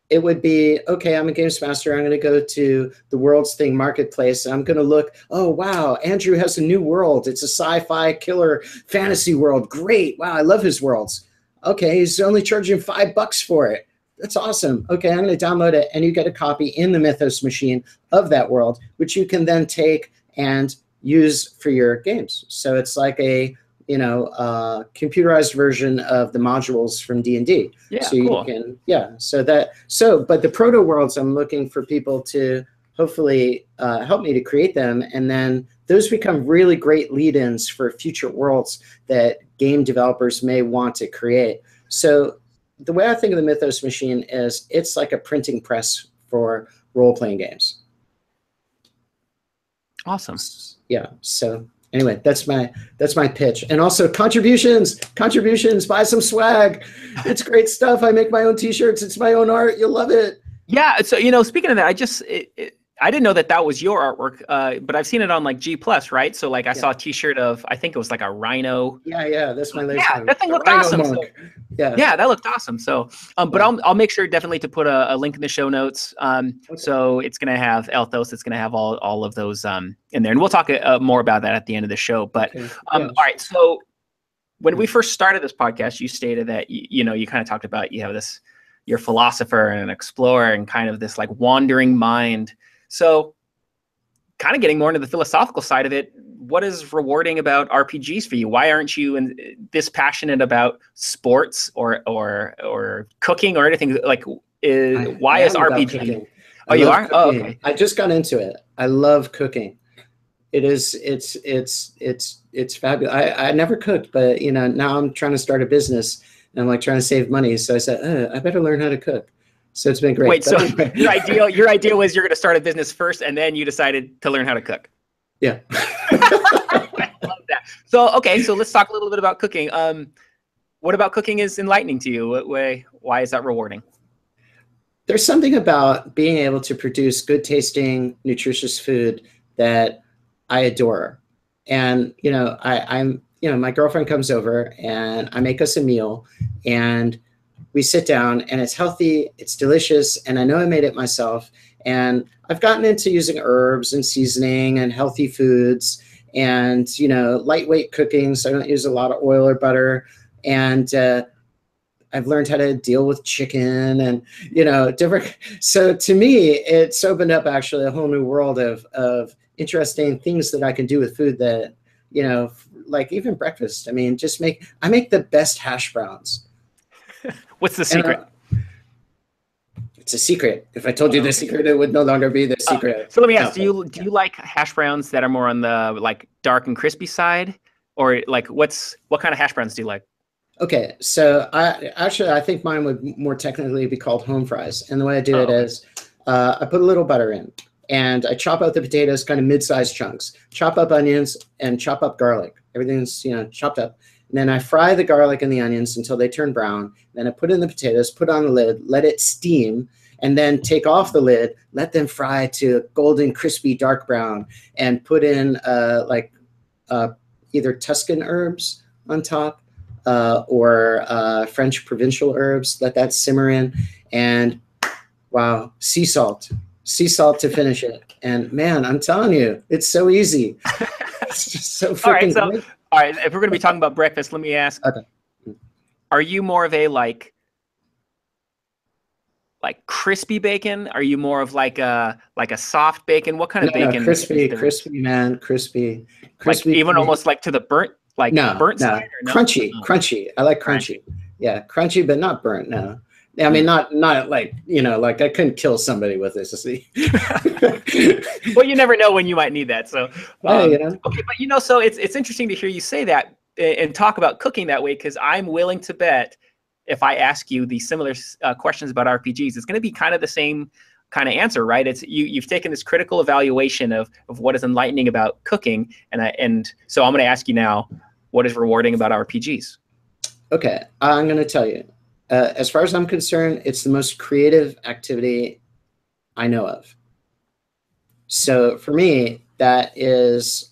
It would be, okay, I'm a Games Master. I'm going to go to the Worlds Thing marketplace. And I'm going to look, oh, wow, Andrew has a new world. It's a sci-fi killer fantasy world. Great. Wow, I love his worlds. Okay, he's only charging $5 for it. That's awesome. Okay, I'm going to download it. And you get a copy in the Mythos machine of that world, which you can then take and use for your games. So it's like a computerized version of the modules from D&D. Yeah, so cool. You can, but the proto worlds, I'm looking for people to hopefully help me to create them. And then those become really great lead-ins for future worlds that game developers may want to create. So the way I think of the Mythos machine is it's like a printing press for role-playing games. Awesome. Yeah, so anyway, that's my pitch. And also contributions, buy some swag. It's great stuff. I make my own t-shirts. It's my own art. You'll love it. Yeah. So, speaking of that, I didn't know that was your artwork, but I've seen it on like G+, right? So like I saw a t-shirt of, I think it was like a rhino. Yeah, that's my latest one. That thing looked awesome. So, yeah, that looked awesome. So, but I'll make sure definitely to put a link in the show notes. So it's going to have Elthos. It's going to have all of those in there. And we'll talk more about that at the end of the show. But all right. So when we first started this podcast, you stated that, you kind of talked about, you have you're a philosopher and an explorer and kind of this like wandering mind. So kind of getting more into the philosophical side of it, what is rewarding about RPGs for you? Why aren't you this passionate about sports or cooking or anything? Like, why is RPG? Oh, you are? Cooking. Oh, okay. I just got into it. I love cooking. It's fabulous. I never cooked, but now I'm trying to start a business and I'm like trying to save money. So I said, I better learn how to cook. So it's been great. Wait, so your idea was you're going to start a business first, and then you decided to learn how to cook. Yeah. I love that. So, okay, so let's talk a little bit about cooking. What about cooking is enlightening to you? Why is that rewarding? There's something about being able to produce good tasting, nutritious food that I adore. And, I'm my girlfriend comes over and I make us a meal and we sit down and it's healthy, it's delicious, and I know I made it myself. And I've gotten into using herbs and seasoning and healthy foods and, lightweight cooking. So I don't use a lot of oil or butter. And I've learned how to deal with chicken and, different. So to me, it's opened up actually a whole new world of interesting things that I can do with food that, like even breakfast. I mean, I make the best hash browns. What's the secret? It's a secret. If I told you the secret, it would no longer be the secret. So let me ask, do you like hash browns that are more on the like dark and crispy side? Or like what kind of hash browns do you like? Okay, so I think mine would more technically be called home fries. And the way I do it is I put a little butter in and I chop out the potatoes kind of mid-sized chunks, chop up onions and chop up garlic. Everything's, chopped up. And then I fry the garlic and the onions until they turn brown. Then I put in the potatoes, put on the lid, let it steam, and then take off the lid, let them fry to golden, crispy, dark brown, and put in either Tuscan herbs on top or French provincial herbs. Let that simmer in, and wow, sea salt to finish it. And man, I'm telling you, it's so easy. It's just so freaking great. All right, if we're going to be talking about breakfast, let me ask, are you more of a like crispy bacon? Are you more of like a soft bacon? What kind of bacon? Crispy, man, crispy. Like even almost like to the burnt side? Or no? Crunchy. I like crunchy. Yeah, crunchy, but not burnt, no. I mean, not like, like I couldn't kill somebody with this. Well, you never know when you might need that. So, okay, but so it's interesting to hear you say that and talk about cooking that way, because I'm willing to bet if I ask you the similar questions about RPGs, it's going to be kind of the same kind of answer, right? It's you've taken this critical evaluation of what is enlightening about cooking, and so I'm going to ask you now, what is rewarding about RPGs? Okay, I'm going to tell you. As far as I'm concerned, it's the most creative activity I know of. So for me, it's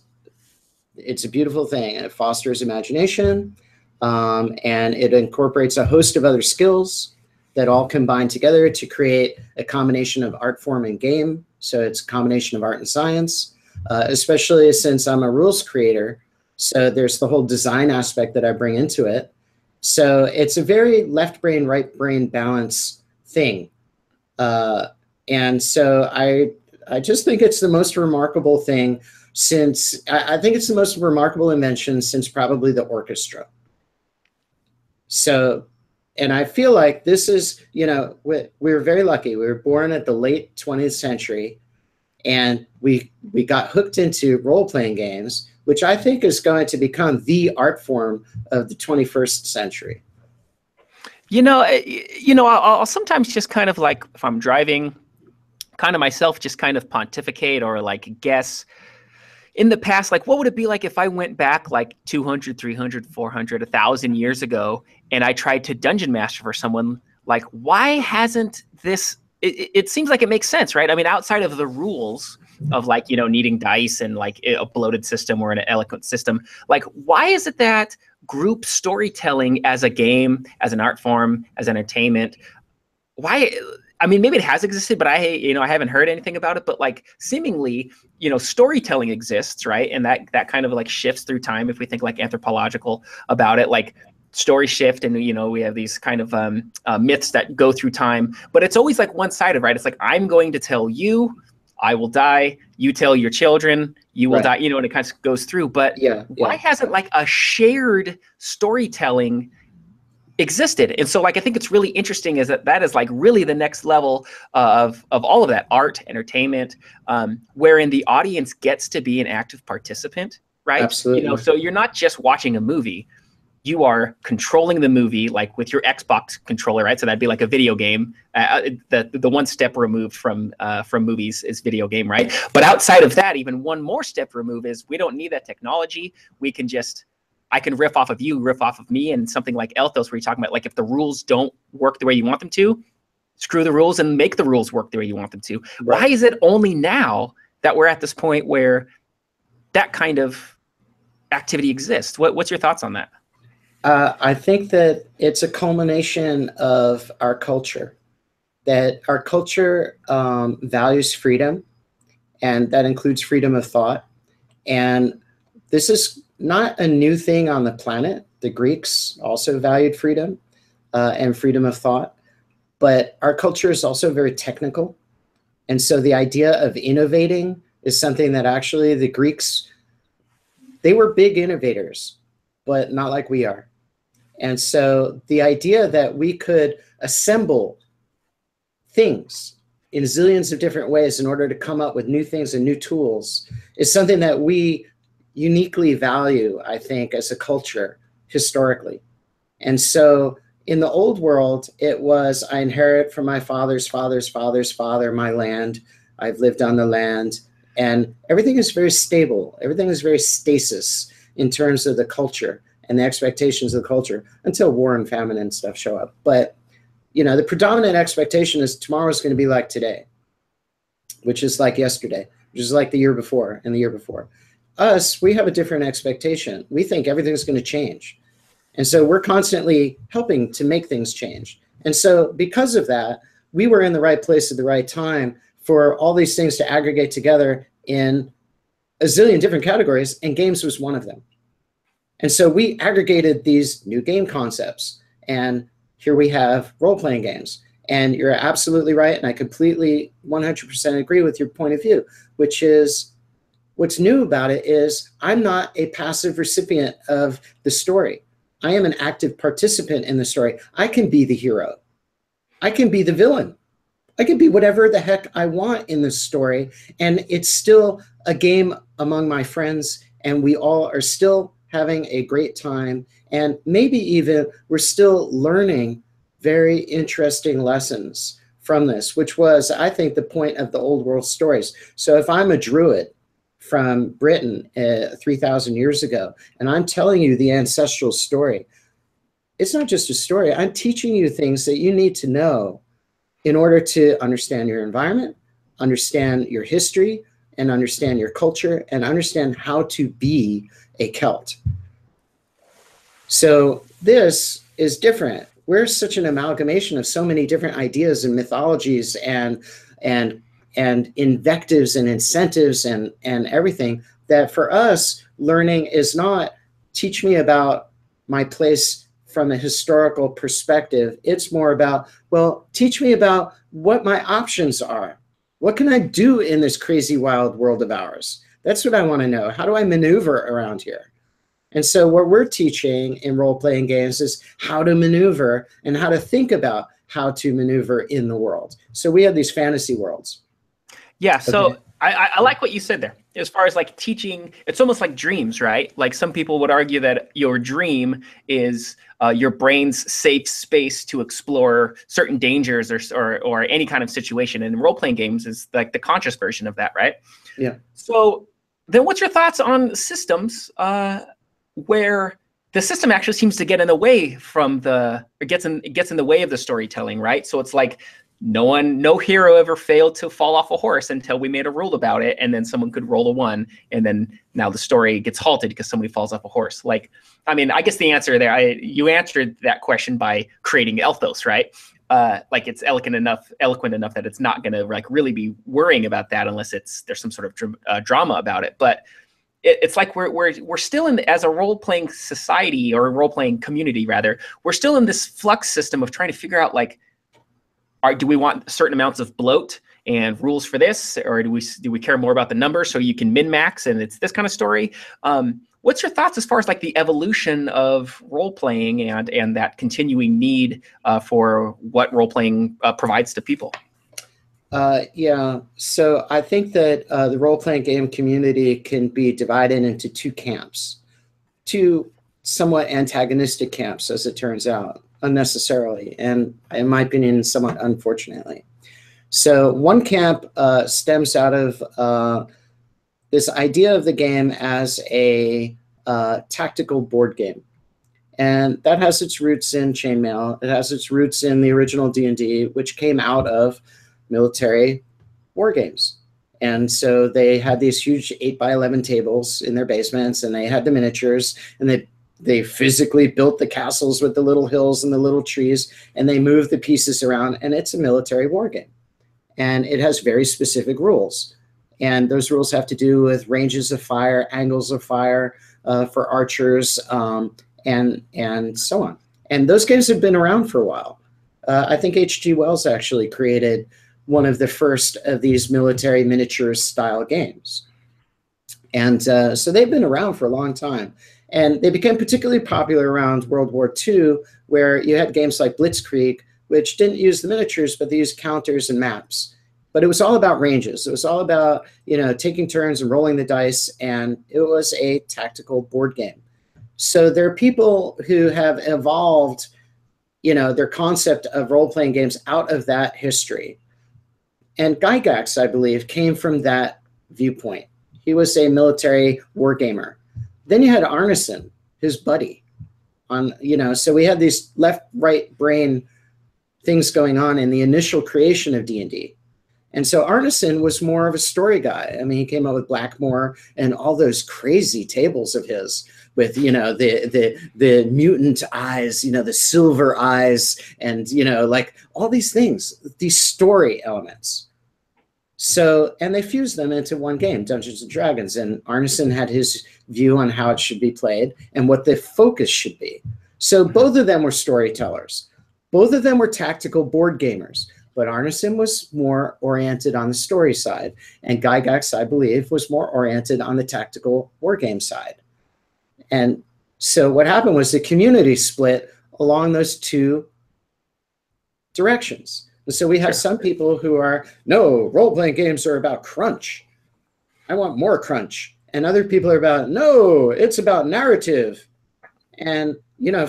a beautiful thing. It fosters imagination, and it incorporates a host of other skills that all combine together to create a combination of art form and game. So it's a combination of art and science, especially since I'm a rules creator. So there's the whole design aspect that I bring into it. So it's a very left brain, right brain balance thing. And so I just think it's the most remarkable thing since, I think it's the most remarkable invention since probably the orchestra. So, and I feel like this is, you know, we were very lucky. We were born at the late 20th century, and we got hooked into role-playing games, which I think is going to become the art form of the 21st century. I'll sometimes just kind of like, if I'm driving, kind of myself just kind of pontificate or like guess in the past, like what would it be like if I went back like 200, 300, 400, 1,000 years ago and I tried to dungeon master for someone? Like, why hasn't this, it seems like it makes sense, right? I mean, outside of the rules of like, needing dice and like a bloated system or an eloquent system, like why is it that group storytelling as a game, as an art form, as entertainment, why? I mean, maybe it has existed, but I haven't heard anything about it. But like, seemingly, storytelling exists, right? And that kind of like shifts through time. If we think like anthropological about it, like story shift, and we have these kind of myths that go through time. But it's always like one-sided, right? It's like, I'm going to tell you, I will die. You tell your children, you will die. And it kind of goes through. But why hasn't like a shared storytelling existed? And so like I think it's really interesting is that is like really the next level of all of that art, entertainment, wherein the audience gets to be an active participant, right? Absolutely. So you're not just watching a movie, you are controlling the movie like with your Xbox controller, right? So that'd be like a video game. The one step removed from movies is video game, right? But outside of that, even one more step removed is we don't need that technology. We can just, I can riff off of you, riff off of me, and something like Elthos where you're talking about like if the rules don't work the way you want them to, screw the rules and make the rules work the way you want them to. Right. Why is it only now that we're at this point where that kind of activity exists? What's your thoughts on that? I think that it's a culmination of our culture, that our culture values freedom, and that includes freedom of thought. And this is not a new thing on the planet. The Greeks also valued freedom and freedom of thought, but our culture is also very technical. And so the idea of innovating is something that actually the Greeks, they were big innovators, but not like we are. And so the idea that we could assemble things in zillions of different ways in order to come up with new things and new tools is something that we uniquely value, I think, as a culture historically. And so in the old world, it was, I inherit from my father's father's father's father my land. I've lived on the land. And everything is very stable. Everything is very stasis in terms of the culture and the expectations of the culture until war and famine and stuff show up. But, the predominant expectation is tomorrow's going to be like today, which is like yesterday, which is like the year before and the year before. Us, we have a different expectation. We think everything's going to change. And so we're constantly helping to make things change. And so because of that, we were in the right place at the right time for all these things to aggregate together in a zillion different categories, and games was one of them. And so we aggregated these new game concepts, and here we have role-playing games. And you're absolutely right, and I completely 100% agree with your point of view, which is what's new about it is I'm not a passive recipient of the story. I am an active participant in the story. I can be the hero. I can be the villain. I can be whatever the heck I want in this story, and it's still a game among my friends, and we all are still having a great time, and maybe even we're still learning very interesting lessons from this, which was, I think, the point of the old world stories. So if I'm a druid from Britain 3,000 years ago, and I'm telling you the ancestral story, it's not just a story. I'm teaching you things that you need to know in order to understand your environment, understand your history, and understand your culture and understand how to be a Celt. So this is different. We're such an amalgamation of so many different ideas and mythologies and invectives and incentives and everything, that for us, learning is not teach me about my place from a historical perspective. It's more about, well, teach me about what my options are. What can I do in this crazy wild world of ours? That's what I want to know. How do I maneuver around here? And so what we're teaching in role-playing games is how to maneuver and how to think about how to maneuver in the world. So we have these fantasy worlds. Yeah, so Okay. I like what you said there. As far as like teaching, it's almost like dreams, right? Like some people would argue that your dream is your brain's safe space to explore certain dangers or any kind of situation. And role-playing games is like the conscious version of that, right? Yeah. So then what's your thoughts on systems where the system actually seems to get in the way from it gets in the way of the storytelling, right? So it's like no hero ever failed to fall off a horse until we made a rule about it, and then someone could roll a 1, and then now the story gets halted because somebody falls off a horse. Like, I mean, I guess the answer there, you answered that question by creating Elthos, right? Like it's eloquent enough that it's not going to like really be worrying about that unless there's some sort of drama about it. But it's like we're still in, as a role-playing society, or a role-playing community rather, we're still in this flux system of trying to figure out like, do we want certain amounts of bloat and rules for this, or do we care more about the numbers so you can min-max and it's this kind of story? What's your thoughts as far as like the evolution of role-playing and that continuing need for what role-playing provides to people? Yeah, so I think that the role-playing game community can be divided into two camps, two somewhat antagonistic camps, as it turns out, unnecessarily, and in my opinion, somewhat unfortunately. So one camp stems out of this idea of the game as a tactical board game. And that has its roots in chainmail. It has its roots in the original D&D, which came out of military war games. And so they had these huge 8x11 tables in their basements, and they had the miniatures, and they physically built the castles with the little hills and the little trees, and they moved the pieces around, and it's a military war game. And it has very specific rules. And those rules have to do with ranges of fire, angles of fire for archers, and so on. And those games have been around for a while. I think H.G. Wells actually created one of the first of these military miniatures style games. And so they've been around for a long time. And they became particularly popular around World War II, where you had games like Blitzkrieg, which didn't use the miniatures, but they used counters and maps. But it was all about ranges. It was all about, taking turns and rolling the dice, and it was a tactical board game. So there are people who have evolved, their concept of role-playing games out of that history. And Gygax, I believe, came from that viewpoint. He was a military wargamer. Then you had Arneson, his buddy. So we had these left-right brain things going on in the initial creation of D&D. And so Arneson was more of a story guy. I mean, he came up with Blackmore and all those crazy tables of his with, the mutant eyes, the silver eyes, and, like all these things, these story elements. So, and they fused them into one game, Dungeons and Dragons. And Arneson had his view on how it should be played and what the focus should be. So both of them were storytellers. Both of them were tactical board gamers. But Arneson was more oriented on the story side, and Gygax, I believe, was more oriented on the tactical wargame side. And so what happened was the community split along those two directions. And so we have some people who are, no, role-playing games are about crunch. I want more crunch. And other people are about, no, it's about narrative. And,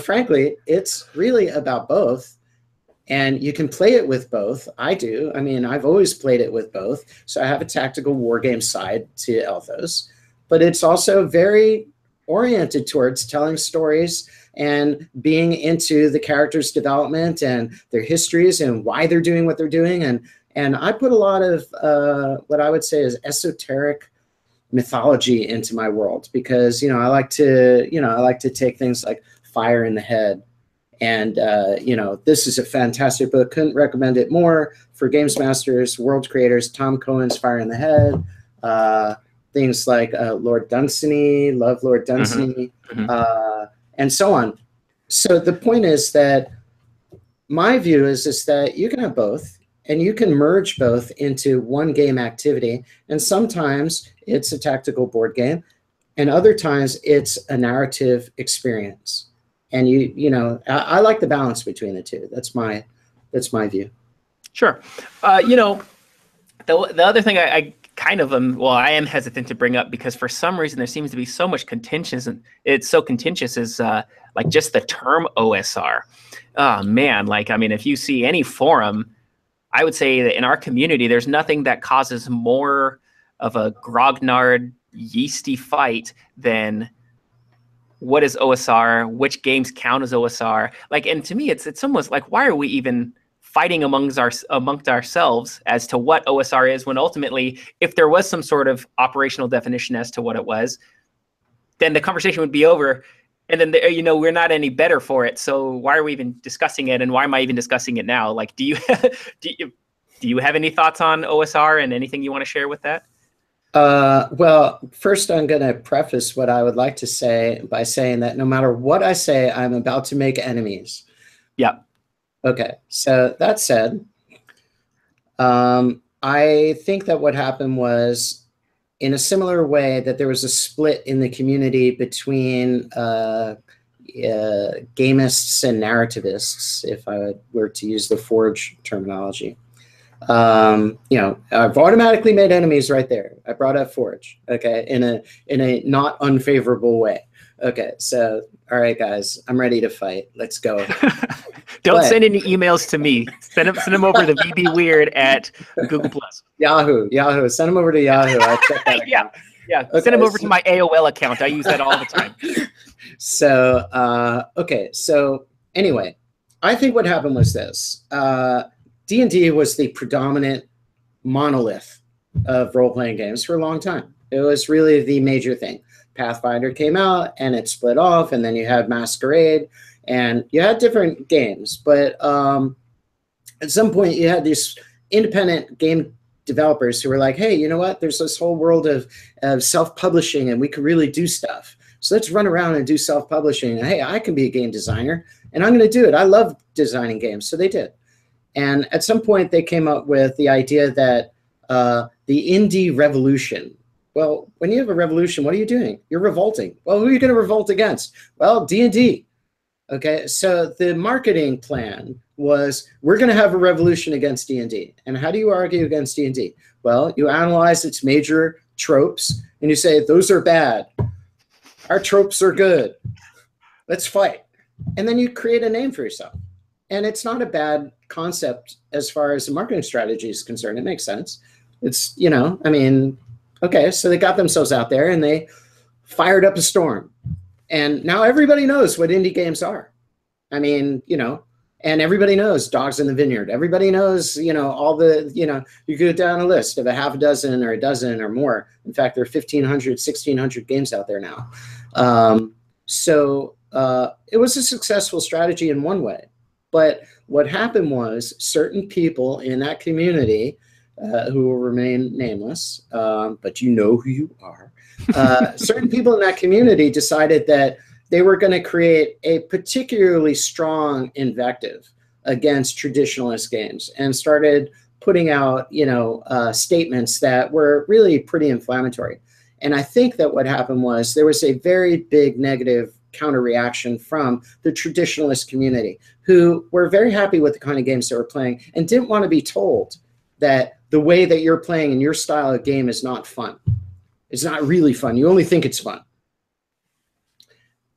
frankly, it's really about both. And you can play it with both. I do. I mean, I've always played it with both. So I have a tactical war game side to Elthos, but it's also very oriented towards telling stories and being into the characters' development and their histories and why they're doing what they're doing And I put a lot of what I would say is esoteric mythology into my world, because, you know, I like to take things like Fire in the Head. And, you know, this is a fantastic book. Couldn't recommend it more for games masters, world creators. Tom Cohen's Fire in the Head. Things like Lord Dunsany, love Lord Dunsany, and so on. So the point is that my view is that you can have both, and you can merge both into one game activity. And sometimes it's a tactical board game, and other times it's a narrative experience. And you know, I like the balance between the two. That's my view. Sure. You know, the other thing I kind of I am hesitant to bring up, because for some reason there seems to be so much contention, and it's so contentious, is like just the term OSR. Oh man, like, I mean, if you see any forum, I would say that in our community, there's nothing that causes more of a grognard, yeasty fight than what is OSR, which games count as OSR. Like, and to me, it's almost like, why are we even fighting amongst ourselves as to what OSR is, when ultimately, if there was some sort of operational definition as to what it was, then the conversation would be over. And then, you know, we're not any better for it. So why are we even discussing it? And why am I even discussing it now? Like, do you do you have any thoughts on OSR and anything you want to share with that? Well, first, I'm going to preface what I would like to say by saying that no matter what I say, I'm about to make enemies. Yeah. Okay. So that said, I think that what happened was, in a similar way that there was a split in the community between gamists and narrativists, if I were to use the Forge terminology. You know, I've automatically made enemies right there. I brought up Forge, okay, in a not unfavorable way. Okay, so all right, guys, I'm ready to fight. Let's go. Don't send any emails to me. Send them over to VB Wyrde at Google Plus. Yahoo. Send them over to Yahoo. I check that account. Yeah. Okay, send them over to my AOL account. I use that all the time. So okay. So anyway, I think what happened was this. D&D was the predominant monolith of role-playing games for a long time. It was really the major thing. Pathfinder came out and it split off, and then you had Masquerade, and you had different games. But at some point, you had these independent game developers who were like, hey, you know what? There's this whole world of self-publishing, and we could really do stuff. So let's run around and do self-publishing. And hey, I can be a game designer, and I'm going to do it. I love designing games. So they did. And at some point, they came up with the idea that the indie revolution. Well, when you have a revolution, what are you doing? You're revolting. Well, who are you going to revolt against? Well, D&D. Okay, so the marketing plan was, we're going to have a revolution against D&D. And how do you argue against D&D? Well, you analyze its major tropes, and you say, those are bad. Our tropes are good. Let's fight. And then you create a name for yourself. And it's not a bad concept as far as the marketing strategy is concerned. It makes sense. It's, you know, I mean, okay, so they got themselves out there and they fired up a storm. And now everybody knows what indie games are. I mean, you know, and everybody knows Dogs in the Vineyard. Everybody knows, you know, all the, you know, you go down a list of a half a dozen or a dozen or more. In fact, there are 1,500, 1,600 games out there now. So it was a successful strategy in one way. But what happened was certain people in that community, who will remain nameless, but you know who you are, certain people in that community decided that they were going to create a particularly strong invective against traditionalist games, and started putting out, you know, statements that were really pretty inflammatory. And I think that what happened was there was a very big negative counter reaction from the traditionalist community, who were very happy with the kind of games they were playing and didn't want to be told that the way that you're playing in your style of game is not fun. It's not really fun. You only think it's fun.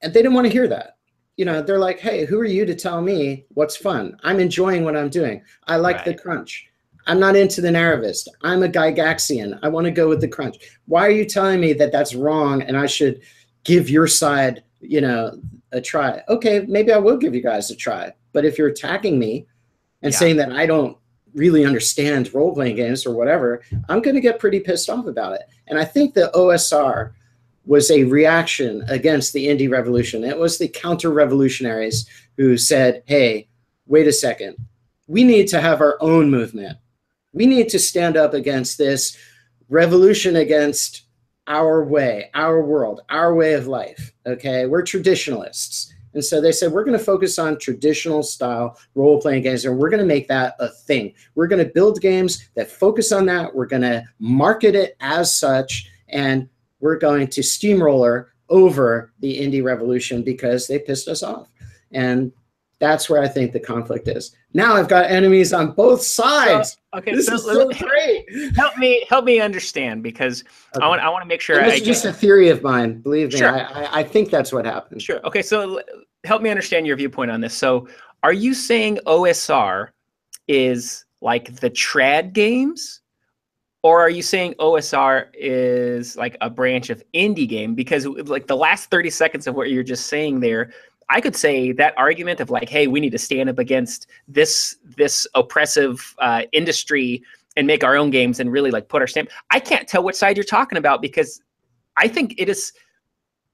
And they didn't want to hear that. You know, they're like, hey, who are you to tell me what's fun? I'm enjoying what I'm doing. I like the crunch. I'm not into the narrativist. I'm a Gygaxian. I want to go with the crunch. Why are you telling me that that's wrong and I should give your side, you know, a try? Okay, maybe I will give you guys a try. But if you're attacking me and saying that I don't really understand role-playing games or whatever, I'm going to get pretty pissed off about it. And I think the OSR was a reaction against the indie revolution. It was the counter-revolutionaries who said, hey, wait a second, we need to have our own movement. We need to stand up against this revolution against our way, our world, our way of life, okay? We're traditionalists. And so they said, we're going to focus on traditional style role-playing games, and we're going to make that a thing. We're going to build games that focus on that. We're going to market it as such, and we're going to steamroller over the indie revolution because they pissed us off. And that's where I think the conflict is. Now I've got enemies on both sides. This is so great. Help me understand, because I want to make sure. This is just a theory of mine. Believe me, sure. I think that's what happened. Sure. Okay, so help me understand your viewpoint on this. So are you saying OSR is like the trad games? Or are you saying OSR is like a branch of indie game? Because like the last 30 seconds of what you're just saying there, I could say that argument of like, hey, we need to stand up against this oppressive industry and make our own games and really like put our stamp. I can't tell which side you're talking about, because I think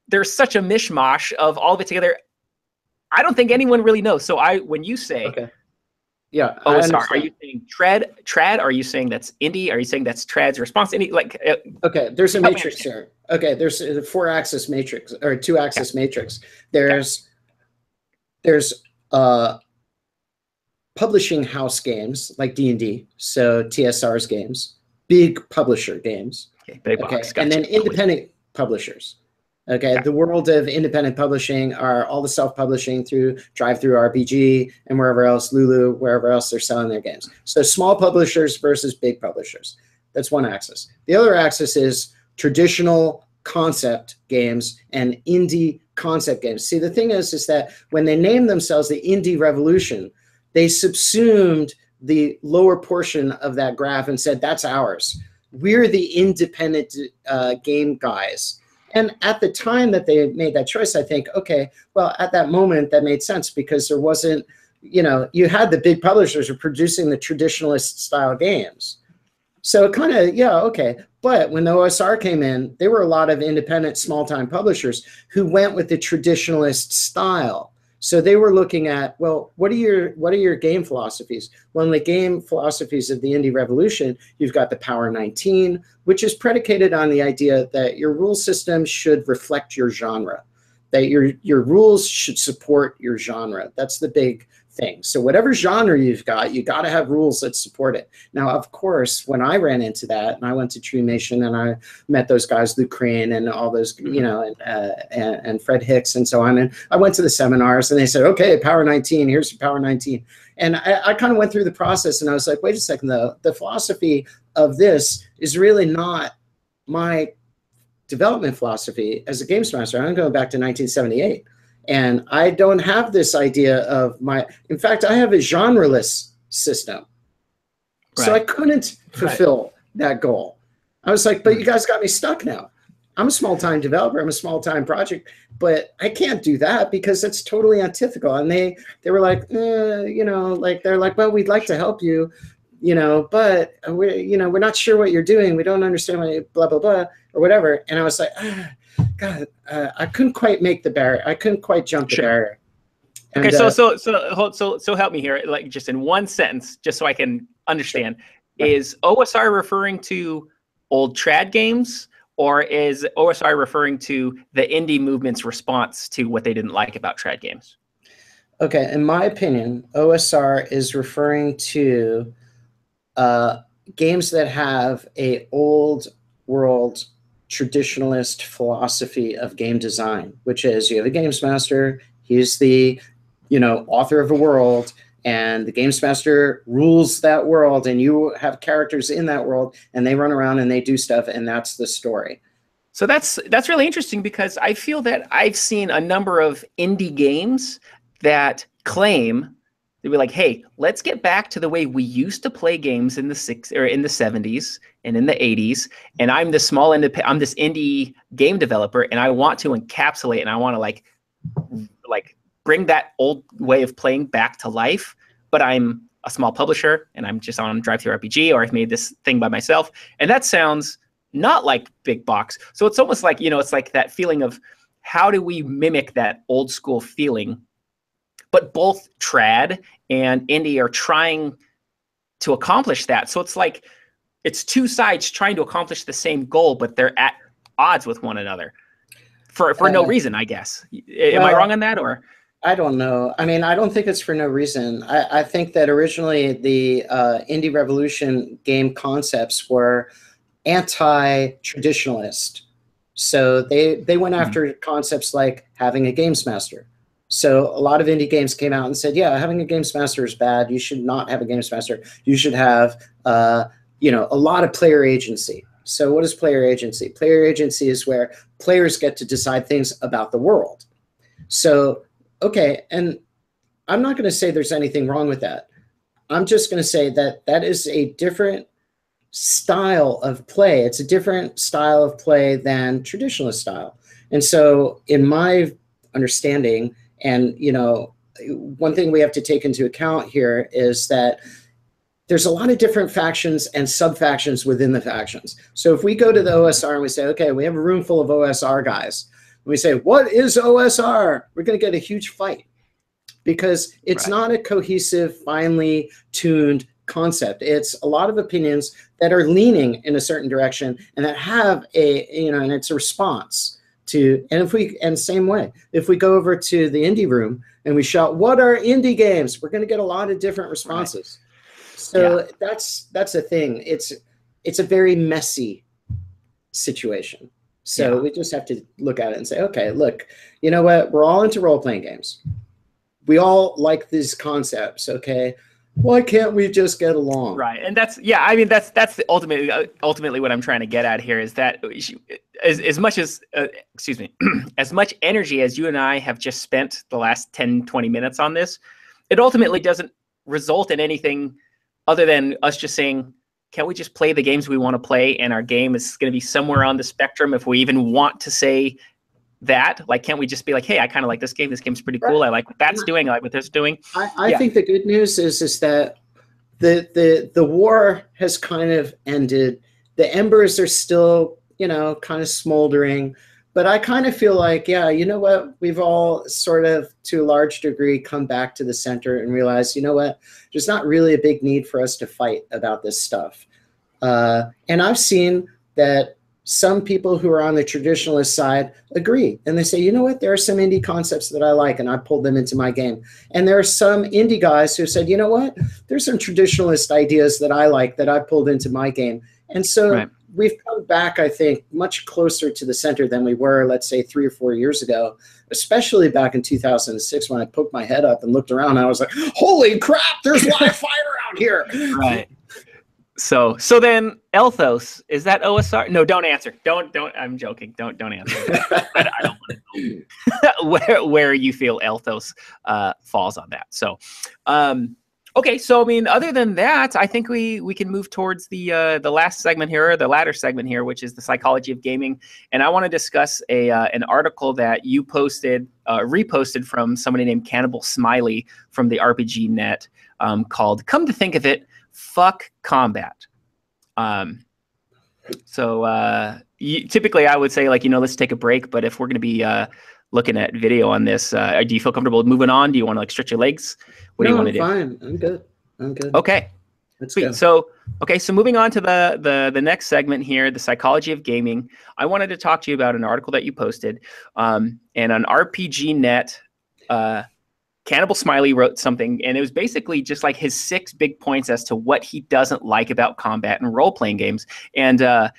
there's such a mishmash of all of it together. I don't think anyone really knows. So when you say, okay. Yeah, OSR, are you saying trad? Are you saying that's indie? Are you saying that's trad's response to indie? Like, okay, there's a matrix here. Okay, there's a 4-axis matrix or 2-axis matrix. There's publishing house games like D&D, so TSR's games, big publisher games. Okay, big box. And then independent publishers. Okay, the world of independent publishing are all the self-publishing through Drive-Thru RPG and wherever else, Lulu, wherever else they're selling their games. So small publishers versus big publishers. That's one axis. The other axis is traditional concept games and indie concept games. See, the thing is that when they named themselves the indie revolution, they subsumed the lower portion of that graph and said, that's ours. We're the independent game guys. And at the time that they made that choice, I think, okay, well, at that moment, that made sense, because there wasn't, you had the big publishers who were producing the traditionalist style games. So it kind of, yeah, okay. But when the OSR came in, there were a lot of independent small-time publishers who went with the traditionalist style. So they were looking at, well, what are your game philosophies? Well, in the game philosophies of the indie revolution, you've got the Power 19, which is predicated on the idea that your rule system should reflect your genre, that your rules should support your genre. That's the big thing. So whatever genre you've got, you got to have rules that support it. Now, of course, when I ran into that, and I went to Treemation and I met those guys, Luke Crane and all those, and Fred Hicks and so on. And I went to the seminars and they said, okay, Power 19, here's your Power 19. And I kind of went through the process and I was like, wait a second, though, the philosophy of this is really not my development philosophy as a games master. I'm going back to 1978. And I don't have this idea of in fact, I have a genreless system. Right. So I couldn't fulfill that goal. I was like, but you guys got me stuck now. I'm a small-time developer. I'm a small-time project, but I can't do that because it's totally antithetical. And they were like, they're like, well, we'd like to help you, but we're not sure what you're doing. We don't understand what blah, blah, blah, or whatever. And I was like, God, I couldn't quite make the barrier. I couldn't quite jump the barrier. And, okay, so help me here, like just in one sentence, just so I can understand. Sure. Is OSR referring to old trad games, or is OSR referring to the indie movement's response to what they didn't like about trad games? Okay, in my opinion, OSR is referring to games that have a old world traditionalist philosophy of game design, which is you have a games master, he's the author of a world, and the games master rules that world, and you have characters in that world, and they run around and they do stuff, and that's the story. So that's really interesting, because I feel that I've seen a number of indie games that claim they'd be like, hey, let's get back to the way we used to play games in the 70s and in the 80s. And I'm this I'm this indie game developer, and I want to encapsulate and I want to like bring that old way of playing back to life. But I'm a small publisher and I'm just on Drive-Thru RPG, or I've made this thing by myself. And that sounds not like big box. So it's almost like, it's like that feeling of how do we mimic that old school feeling? But both trad and indie are trying to accomplish that. So it's like it's two sides trying to accomplish the same goal, but they're at odds with one another for no reason, I guess. Am I wrong on that, or? I don't know. I mean, I don't think it's for no reason. I think that originally the Indie Revolution game concepts were anti-traditionalist. So they went after concepts like having a games master. So a lot of indie games came out and said, yeah, having a games master is bad. You should not have a games master. You should have, a lot of player agency. So what is player agency? Player agency is where players get to decide things about the world. So, okay, and I'm not going to say there's anything wrong with that. I'm just going to say that that is a different style of play. It's a different style of play than traditionalist style. And so in my understanding, and, one thing we have to take into account here is that there's a lot of different factions and sub-factions within the factions. So if we go to the OSR and we say, okay, we have a room full of OSR guys, and we say, what is OSR? We're going to get a huge fight because it's not a cohesive, finely tuned concept. It's a lot of opinions that are leaning in a certain direction and that have and it's a response to, and same way, if we go over to the indie room and we shout, what are indie games? We're going to get a lot of different responses. Right. So that's a thing. It's a very messy situation. So we just have to look at it and say, okay, look, you know what? We're all into role-playing games. We all like these concepts, okay? Why can't we just get along? Right, and that's the ultimately what I'm trying to get at here is that as much as as much energy as you and I have just spent the last 10-20 minutes on this, it ultimately doesn't result in anything other than us just saying, can't we just play the games we want to play, and our game is going to be somewhere on the spectrum if we even want to say that? Like, can't we just be like, hey, I kind of like this game. This game's pretty cool. I like what that's doing. I like what this is doing. I think the good news is that the war has kind of ended. The embers are still, kind of smoldering. But I kind of feel like, yeah, you know what? We've all sort of, to a large degree, come back to the center and realize, you know what? There's not really a big need for us to fight about this stuff. And I've seen that some people who are on the traditionalist side agree. And they say, you know what? There are some indie concepts that I like, and I pulled them into my game. And there are some indie guys who said, you know what? There's some traditionalist ideas that I like that I pulled into my game. And so we've come back, I think, much closer to the center than we were, let's say, 3 or 4 years ago, especially back in 2006 when I poked my head up and looked around. I was like, holy crap, there's live fire out here. Right. So then Elthos, is that OSR? No, don't answer. Don't. I'm joking. Don't answer. I don't want to know where you feel Elthos falls on that. So, okay. So, I mean, other than that, I think we can move towards the last segment here, or the latter segment here, which is the psychology of gaming. And I want to discuss an article that you posted, reposted from somebody named Cannibal Smiley from the RPG Net, called "Come to Think of It, Fuck Combat." Typically I would say, like, let's take a break. But if we're going to be looking at video on this, do you feel comfortable moving on? Do you want to stretch your legs? What do you want to do? Fine. I'm good. Okay. Let's go. So moving on to the next segment here, the psychology of gaming. I wanted to talk to you about an article that you posted, and on RPG Net, Cannibal Smiley wrote something, and it was basically just like his 6 big points as to what he doesn't like about combat and role-playing games. And a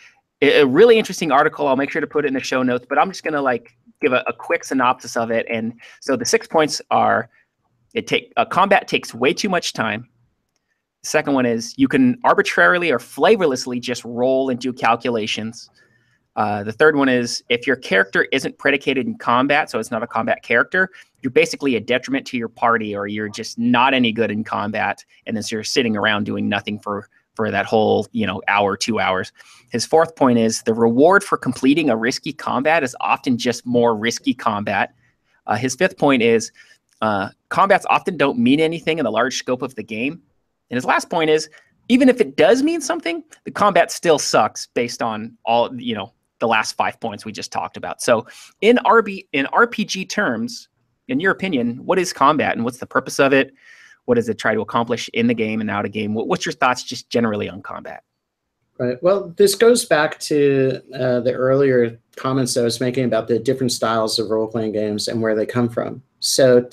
really interesting article. I'll make sure to put it in the show notes, but I'm just going to give a quick synopsis of it. And so the 6 points are, combat takes way too much time. The second one is you can arbitrarily or flavorlessly just roll and do calculations. The third one is if your character isn't predicated in combat, so it's not a combat character, you're basically a detriment to your party, or you're just not any good in combat, and then so you're sitting around doing nothing for that whole hour, 2 hours. His fourth point is the reward for completing a risky combat is often just more risky combat. His fifth point is combats often don't mean anything in the large scope of the game. And his last point is, even if it does mean something, the combat still sucks based on all, the last 5 points we just talked about. So in RPG terms, in your opinion, what is combat and what's the purpose of it? What does it try to accomplish in the game and out of game? What's your thoughts just generally on combat? Right. Well, this goes back to the earlier comments I was making about the different styles of role-playing games and where they come from. So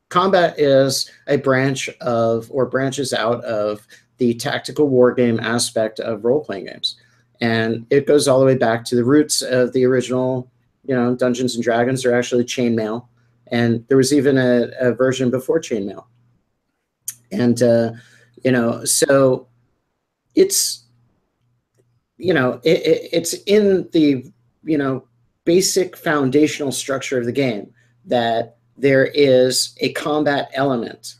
combat is a branch of, or branches out of, the tactical war game aspect of role-playing games. And it goes all the way back to the roots of the original, Dungeons and Dragons are actually chainmail. And there was even a version before chainmail. And, so it's, it's in the, basic foundational structure of the game that there is a combat element.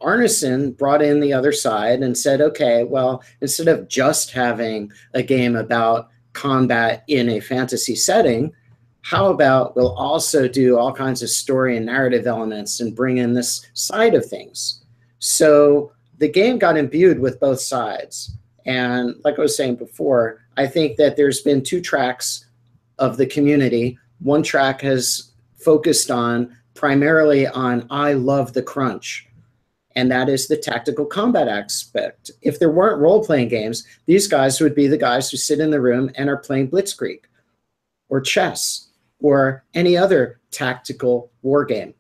Arneson brought in the other side and said, okay, well, instead of just having a game about combat in a fantasy setting, how about we'll also do all kinds of story and narrative elements and bring in this side of things. So the game got imbued with both sides. And like I was saying before, I think that there's been 2 tracks of the community. One track has focused on primarily on I love the crunch. And that is the tactical combat aspect. If there weren't role-playing games, these guys would be the guys who sit in the room and are playing Blitzkrieg or chess or any other tactical war game.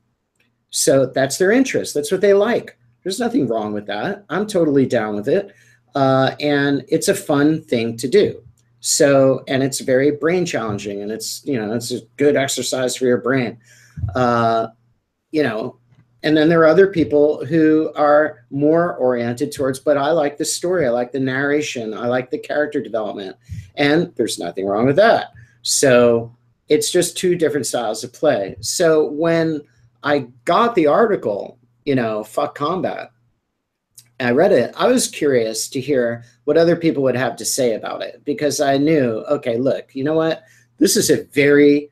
So that's their interest. That's what they like. There's nothing wrong with that. I'm totally down with it. And it's a fun thing to do. So, and it's very brain challenging, and it's, it's a good exercise for your brain. And then there are other people who are more oriented towards, but I like the story, I like the narration, I like the character development, and there's nothing wrong with that. So it's just 2 different styles of play. So when I got the article, fuck combat, and I read it, I was curious to hear what other people would have to say about it, because I knew, okay, look, you know what? This is a very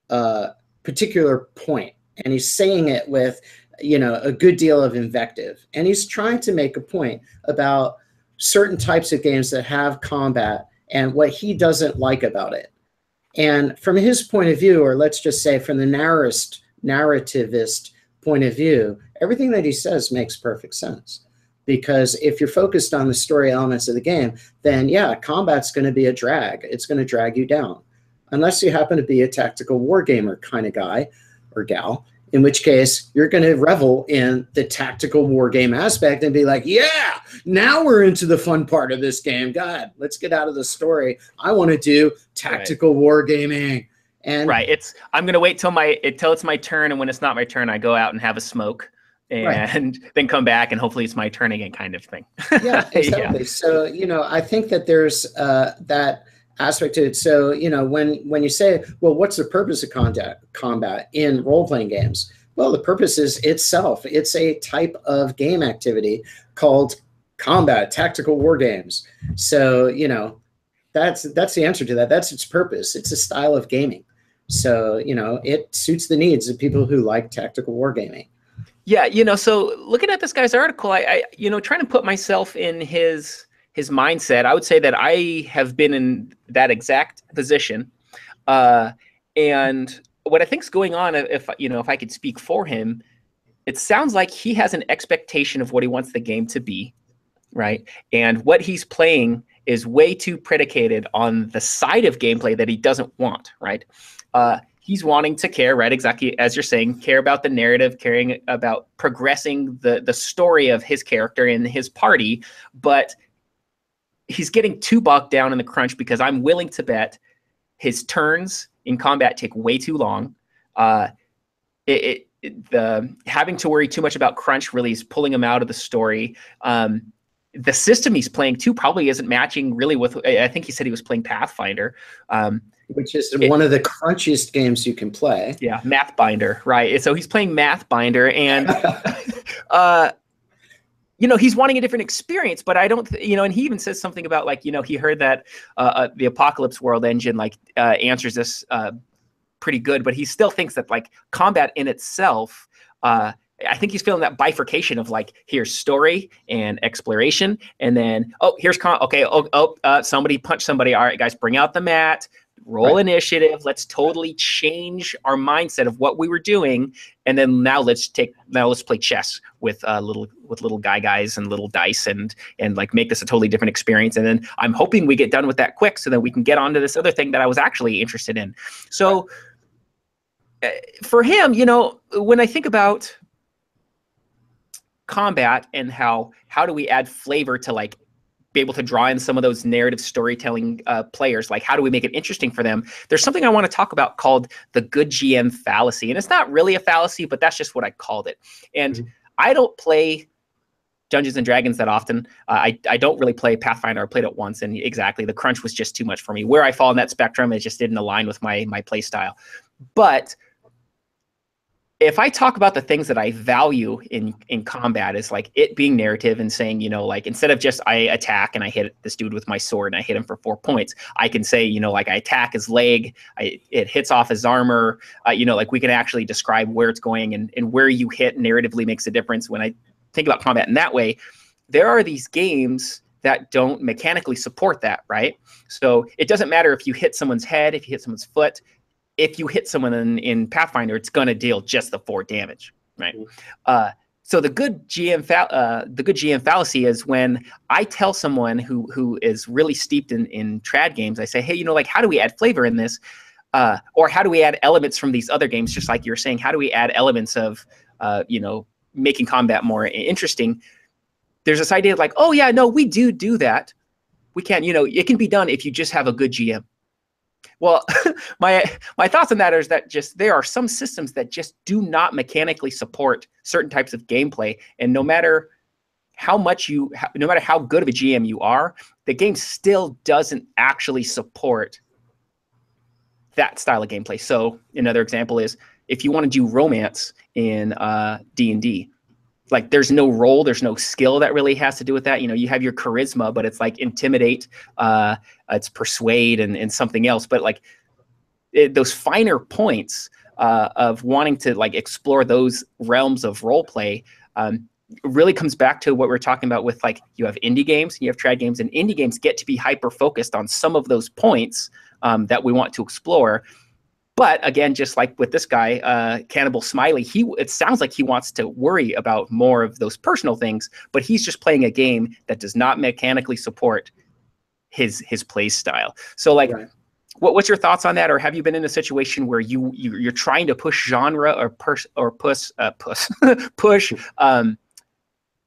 particular point. And he's saying it with, a good deal of invective. And he's trying to make a point about certain types of games that have combat and what he doesn't like about it. And from his point of view, or let's just say from the narrativist point of view, everything that he says makes perfect sense. Because if you're focused on the story elements of the game, then yeah, combat's going to be a drag. It's going to drag you down. Unless you happen to be a tactical wargamer kind of guy or gal, in which case you're going to revel in the tactical war game aspect and be like, yeah, now we're into the fun part of this game. God, let's get out of the story. I want to do tactical war gaming. And I'm going to wait till it's my turn. And when it's not my turn, I go out and have a smoke and then come back and hopefully it's my turn again, kind of thing. Yeah, exactly. Yeah. So, I think that there's that aspect to it. So, when you say, well, what's the purpose of combat in role-playing games? Well, the purpose is itself. It's a type of game activity called combat, tactical war games. So, that's the answer to that. That's its purpose. It's a style of gaming. So, it suits the needs of people who like tactical war gaming. Yeah, so looking at this guy's article, I trying to put myself in his mindset, I would say that I have been in that exact position. And what I think is going on, if I could speak for him, it sounds like he has an expectation of what he wants the game to be, right? And what he's playing is way too predicated on the side of gameplay that he doesn't want, right? He's wanting to care, right? Exactly as you're saying, care about the narrative, caring about progressing the story of his character and his party, but he's getting too bogged down in the crunch because I'm willing to bet his turns in combat take way too long. The having to worry too much about crunch really is pulling him out of the story. The system he's playing too probably isn't matching really with, I think he said he was playing Pathfinder. Which is one of the crunchiest games you can play. Yeah, Mathbinder, right. So he's playing Mathbinder and, he's wanting a different experience, but I don't, and he even says something about like, he heard that the Apocalypse World engine answers this pretty good, but he still thinks that like combat in itself I think he's feeling that bifurcation of like, here's story and exploration, and then here's somebody punched somebody. All right, guys, bring out the mat, roll initiative. Let's totally change our mindset of what we were doing, and then now let's play chess with little guys and little dice and like make this a totally different experience. And then I'm hoping we get done with that quick so that we can get on to this other thing that I was actually interested in. So for him, when I think about combat and how do we add flavor to like be able to draw in some of those narrative storytelling players, like how do we make it interesting for them? There's something I want to talk about called the good GM fallacy. And it's not really a fallacy, but that's just what I called it. And I don't play Dungeons and Dragons that often. I don't really play Pathfinder. I played it once, and exactly, the crunch was just too much for me. Where I fall in that spectrum, it just didn't align with my play style. But if I talk about the things that I value in combat is like it being narrative and saying, like instead of just I attack and I hit this dude with my sword and I hit him for 4 points, I can say, like I attack his leg, it hits off his armor, like we can actually describe where it's going and where you hit narratively makes a difference. When I think about combat in that way, there are these games that don't mechanically support that, right? So it doesn't matter if you hit someone's head, if you hit someone's foot. If you hit someone in Pathfinder, it's going to deal just the 4 damage, right? So the good GM fallacy is when I tell someone who is really steeped in trad games, I say, hey, like how do we add flavor in this, or how do we add elements from these other games? Just like you're saying, how do we add elements of making combat more interesting? There's this idea of like, oh yeah, no, we do that. We can, it can be done if you just have a good GM. Well, my thoughts on that is that just there are some systems that just do not mechanically support certain types of gameplay, and no matter how good of a GM you are, the game still doesn't actually support that style of gameplay. So another example is if you want to do romance in D&D, like there's no role, there's no skill that really has to do with that. You have your charisma, but it's like intimidate, it's persuade and something else. But like those finer points of wanting to like explore those realms of role play really comes back to what we're talking about with like you have indie games, and you have trad games, and indie games get to be hyper focused on some of those points that we want to explore. But again, just like with this guy, Cannibal Smiley, it sounds like he wants to worry about more of those personal things, but he's just playing a game that does not mechanically support his play style. So like, what's your thoughts on that? Or have you been in a situation where you're trying to push genre or push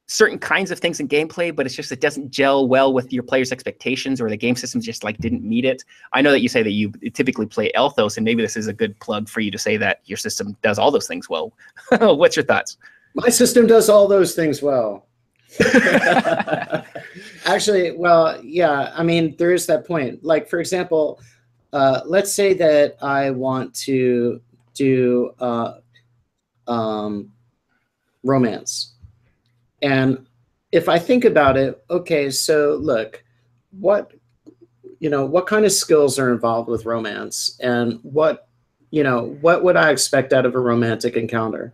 certain kinds of things in gameplay, but it doesn't gel well with your players' expectations, or the game system just like didn't meet it? I know that you say that you typically play Elthos, and maybe this is a good plug for you to say that your system does all those things well. What's your thoughts? My system does all those things well. Actually, well, yeah, I mean, there is that point. Like, for example, let's say that I want to do romance. And if I think about it, okay, so look, what kind of skills are involved with romance, and what would I expect out of a romantic encounter?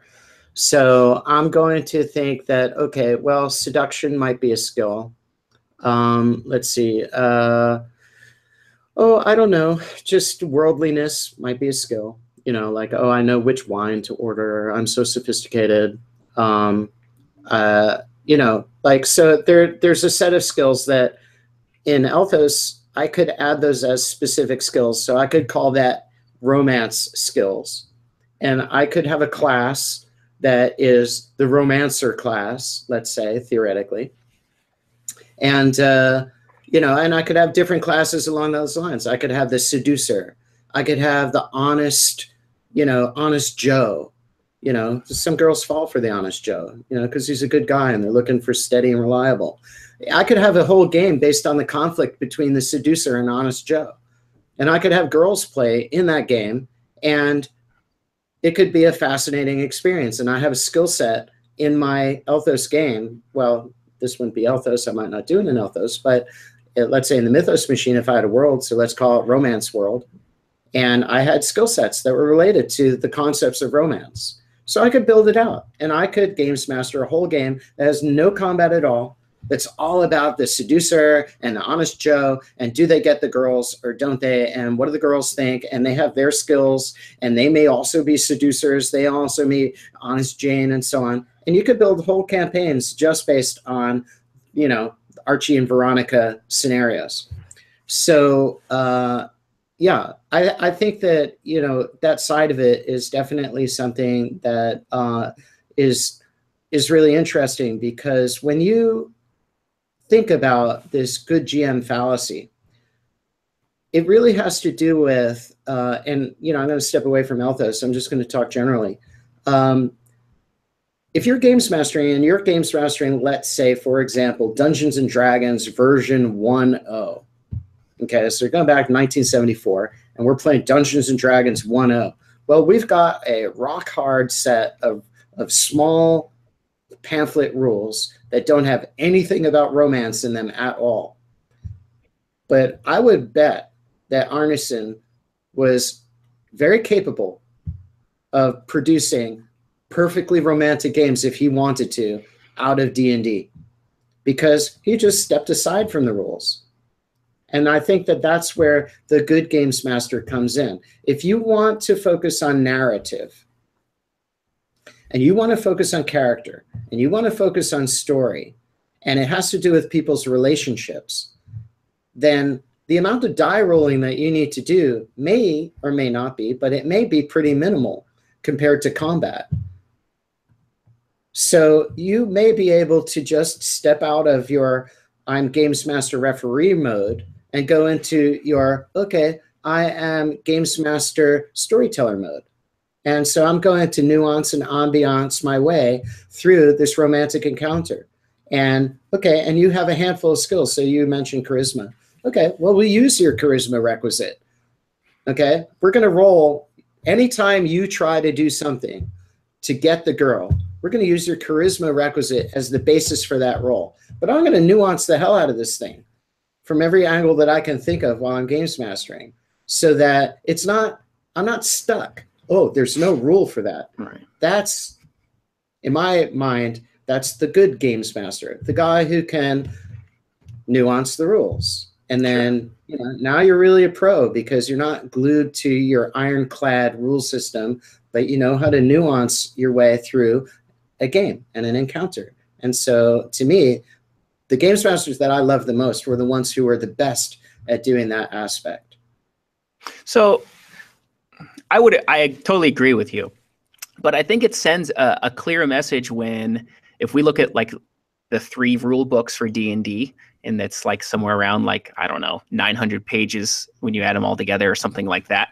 So I'm going to think that, okay, well, seduction might be a skill. Let's see. I don't know. Just worldliness might be a skill. Like, oh, I know which wine to order. I'm so sophisticated. Like, so there's a set of skills that in Elthos, I could add those as specific skills. So I could call that romance skills. And I could have a class that is the romancer class, let's say, theoretically. And, and I could have different classes along those lines. I could have the seducer. I could have the honest Joe. Some girls fall for the honest Joe, because he's a good guy and they're looking for steady and reliable. I could have a whole game based on the conflict between the seducer and honest Joe. And I could have girls play in that game, and it could be a fascinating experience. And I have a skill set in my Elthos game. Well, this wouldn't be Elthos. I might not do it in Elthos, but let's say in the Mythos machine, if I had a world, so let's call it Romance World. And I had skill sets that were related to the concepts of romance. So I could build it out, and I could games master a whole game that has no combat at all. That's all about the seducer and the honest Joe, and do they get the girls or don't they, and what do the girls think, and they have their skills, and they may also be seducers, they also may honest Jane, and so on. And you could build whole campaigns just based on, you know, Archie and Veronica scenarios. So yeah, I think that, you know, that side of it is definitely something that is really interesting, because when you think about this good GM fallacy, it really has to do with, and, you know, I'm going to step away from Elthos. I'm just going to talk generally. If you're games mastering, and you're games mastering, let's say, for example, Dungeons and Dragons version 1.0. Okay, so you're going back to 1974, and we're playing Dungeons and Dragons 1.0. Well, we've got a rock hard set of small pamphlet rules that don't have anything about romance in them at all. But I would bet that Arneson was very capable of producing perfectly romantic games, if he wanted to, out of D&D, because he just stepped aside from the rules. And I think that that's where the good games master comes in. If you want to focus on narrative, and you want to focus on character, and you want to focus on story, and it has to do with people's relationships, then the amount of die rolling that you need to do may or may not be, but it may be pretty minimal compared to combat. So you may be able to just step out of your I'm games master referee mode and go into your, okay, I am games master storyteller mode. And so I'm going to nuance and ambiance my way through this romantic encounter. And okay, and you have a handful of skills. So you mentioned charisma. Okay, well, we use your charisma requisite. Okay, we're going to roll anytime you try to do something to get the girl. We're going to use your charisma requisite as the basis for that roll. But I'm going to nuance the hell out of this thing from every angle that I can think of while I'm games mastering, so that it's not, I'm not stuck. Oh, there's no rule for that. Right. That's, in my mind, that's the good games master, the guy who can nuance the rules. And then, you know, now you're really a pro, because you're not glued to your ironclad rule system, but you know how to nuance your way through a game and an encounter. And so, to me, the games masters that I love the most were the ones who were the best at doing that aspect. So I totally agree with you, but I think it sends a clear message when, if we look at like the 3 rule books for D&D, and that's like somewhere around, like, I don't know, 900 pages when you add them all together or something like that.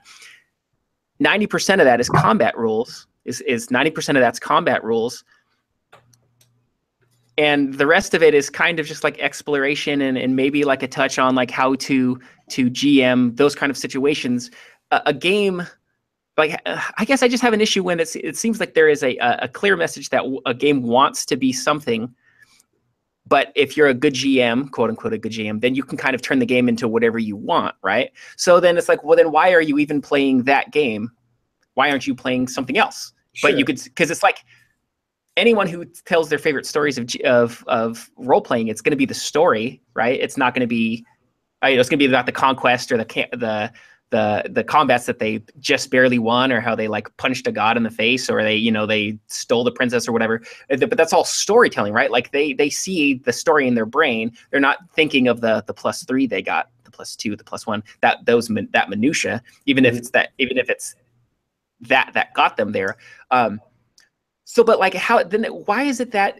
90% of that is combat rules, is 90% of that's combat rules. And the rest of it is kind of just like exploration and maybe like a touch on like how to GM those kind of situations. A game, like, I guess I just have an issue when it seems like there is a clear message that a game wants to be something. But if you're a good GM, quote unquote, a good GM, then you can kind of turn the game into whatever you want, right? So then it's like, well, then why are you even playing that game? Why aren't you playing something else? Sure. But you could, because it's like anyone who tells their favorite stories of role playing, it's going to be the story, right? It's not going to be, it's going to be about the conquest or the combats that they just barely won, or how they like punched a god in the face, or they stole the princess or whatever. But that's all storytelling, right? Like they see the story in their brain. They're not thinking of the +3 they got, the +2, the +1, that minutia, even if it's that got them there. So, but like, why is it that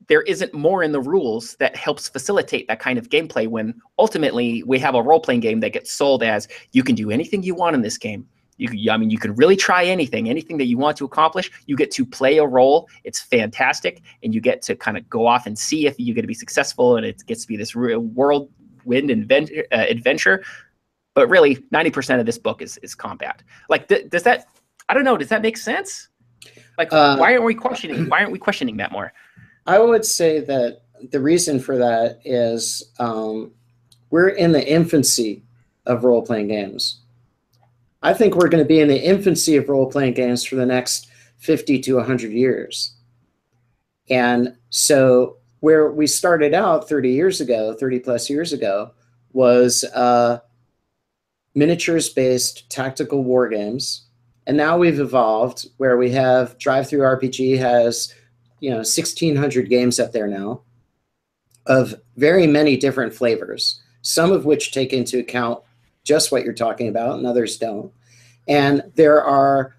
there isn't more in the rules that helps facilitate that kind of gameplay, when ultimately we have a role-playing game that gets sold as, you can do anything you want in this game. You can really try anything that you want to accomplish. You get to play a role. It's fantastic. And you get to kind of go off and see if you get to be successful. And it gets to be this real whirlwind adventure. But really, 90% of this book is combat. Like, does that, I don't know, does that make sense? Like, why aren't we questioning that more? I would say that the reason for that is we're in the infancy of role-playing games. I think we're going to be in the infancy of role-playing games for the next 50 to 100 years. And so where we started out 30 plus years ago, was miniatures-based tactical war games. And now we've evolved where we have Drive-Thru RPG has, 1,600 games up there now of very many different flavors, some of which take into account just what you're talking about and others don't. And there are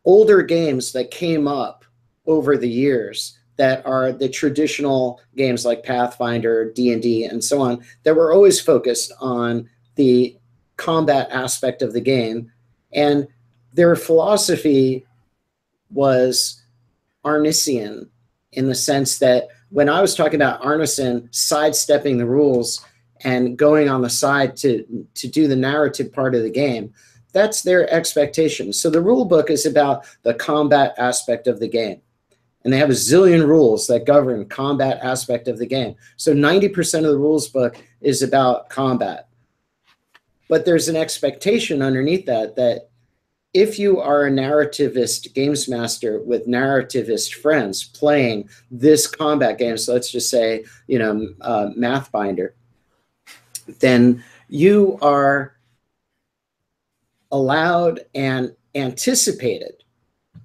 older games that came up over the years that are the traditional games like Pathfinder, D&D, and so on, that were always focused on the combat aspect of the game. And their philosophy was Arnesian, in the sense that when I was talking about Arneson sidestepping the rules and going on the side to do the narrative part of the game, that's their expectation. So the rule book is about the combat aspect of the game. And they have a zillion rules that govern combat aspect of the game. So 90% of the rules book is about combat. But there's an expectation underneath that, that if you are a narrativist games master with narrativist friends playing this combat game, so let's just say, Mathbinder, then you are allowed and anticipated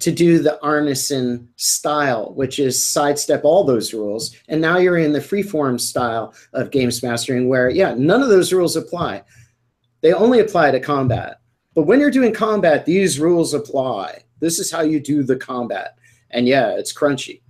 to do the Arneson style, which is sidestep all those rules. And now you're in the freeform style of games mastering where, none of those rules apply. They only apply to combat. But when you're doing combat, these rules apply. This is how you do the combat. And it's crunchy.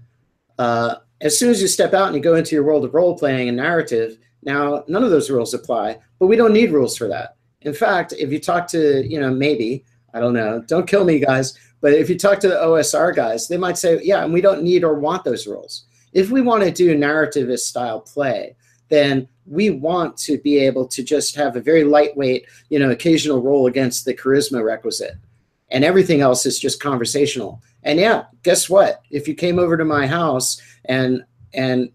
As soon as you step out and you go into your world of role-playing and narrative, now none of those rules apply, but we don't need rules for that. In fact, if you talk to, maybe, I don't know, don't kill me, guys, but if you talk to the OSR guys, they might say, and we don't need or want those rules. If we want to do narrativist style play, then we want to be able to just have a very lightweight, occasional roll against the charisma requisite. And everything else is just conversational. And guess what? If you came over to my house and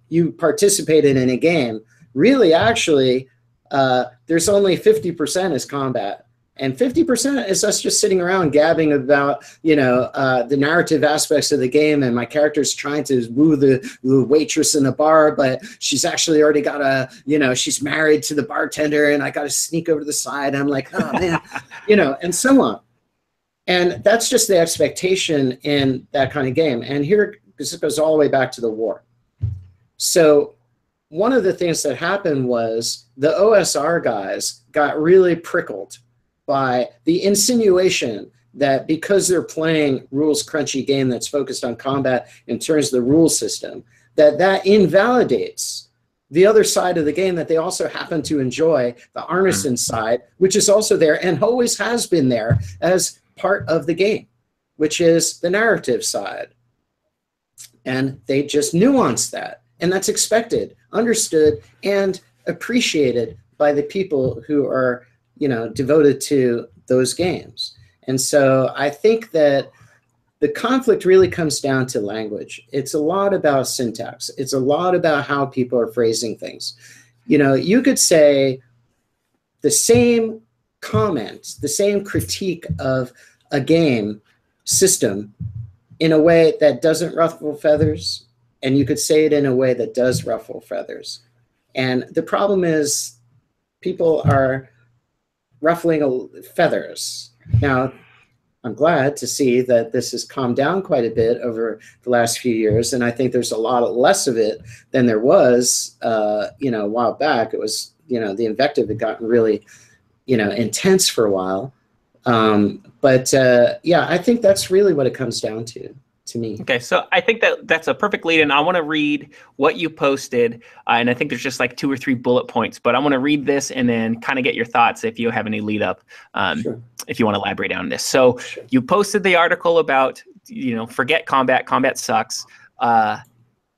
you participated in a game, really, actually, there's only 50% is combat. And 50% is us just sitting around gabbing about, the narrative aspects of the game, and my character's trying to woo the waitress in the bar, but she's actually already got she's married to the bartender, and I got to sneak over to the side. I'm like, oh man, and so on. And that's just the expectation in that kind of game. And here, this goes all the way back to the war. So one of the things that happened was the OSR guys got really prickled by the insinuation that because they're playing rules crunchy game that's focused on combat in terms of the rule system, that invalidates the other side of the game that they also happen to enjoy, the Arneson side, which is also there and always has been there as part of the game, which is the narrative side. And they just nuance that. And that's expected, understood, and appreciated by the people who are devoted to those games. And so I think that the conflict really comes down to language. It's a lot about syntax. It's a lot about how people are phrasing things. You could say the same comment, the same critique of a game system in a way that doesn't ruffle feathers, and you could say it in a way that does ruffle feathers. And the problem is people are ruffling feathers. Now, I'm glad to see that this has calmed down quite a bit over the last few years, and I think there's a lot less of it than there was, a while back. It was, the invective had gotten really, intense for a while. I think that's really what it comes down to me. Okay, so I think that's a perfect lead, and I want to read what you posted, and I think there's just like 2 or 3 bullet points, but I want to read this and then kind of get your thoughts if you have any lead up, Sure. if you want to elaborate on this. So you posted the article about, forget combat, combat sucks.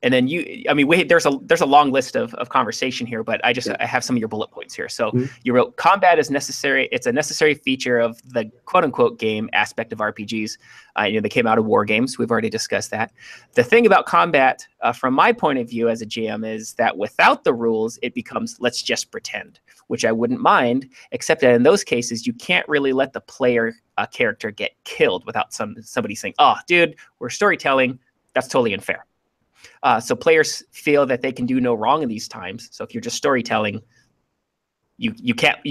And then I mean, there's a long list of conversation here, but I have some of your bullet points here. So you wrote, combat is necessary. It's a necessary feature of the quote unquote game aspect of RPGs. They came out of war games. We've already discussed that. The thing about combat, from my point of view as a GM, is that without the rules, it becomes let's just pretend, which I wouldn't mind, except that in those cases, you can't really let the player character get killed without somebody saying, oh, dude, we're storytelling. That's totally unfair. So players feel that they can do no wrong in these times. So if you're just storytelling, you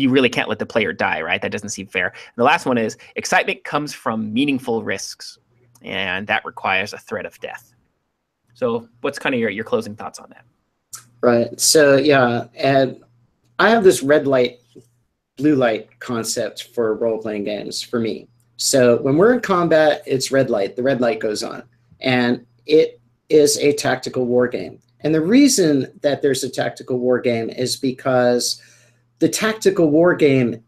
really can't let the player die, right? That doesn't seem fair. And the last one is excitement comes from meaningful risks, and that requires a threat of death. So what's kind of your closing thoughts on that? Right. So yeah, and I have this red light, blue light concept for role-playing games for me. So when we're in combat, it's red light. The red light goes on, and it is a tactical war game. And the reason that there's a tactical war game is because the tactical war game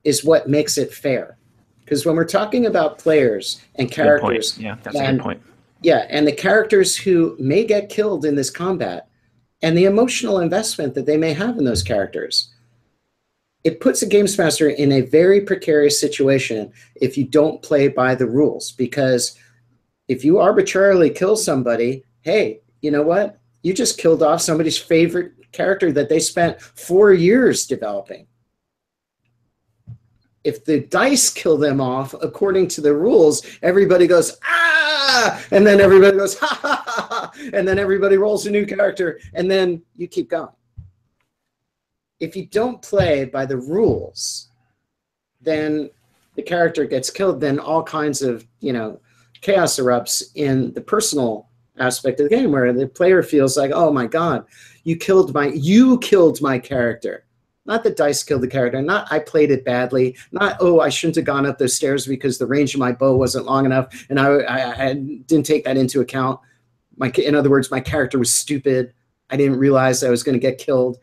is what makes it fair. Because when we're talking about players and characters, yeah, that's a good point. Yeah, and the characters who may get killed in this combat and the emotional investment that they may have in those characters, it puts a games master in a very precarious situation if you don't play by the rules. Because if you arbitrarily kill somebody, hey, you know what? You just killed off somebody's favorite character that they spent 4 years developing. If the dice kill them off according to the rules, everybody goes, ah! And then everybody goes, ha, ha, ha, ha! And then everybody rolls a new character, and then you keep going. If you don't play by the rules, then the character gets killed, then all kinds of, chaos erupts in the personal aspect of the game, where the player feels like, oh my God, you killed my character. Not that dice killed the character, not I played it badly, not, oh, I shouldn't have gone up those stairs because the range of my bow wasn't long enough and I didn't take that into account. In other words, my character was stupid. I didn't realize I was going to get killed.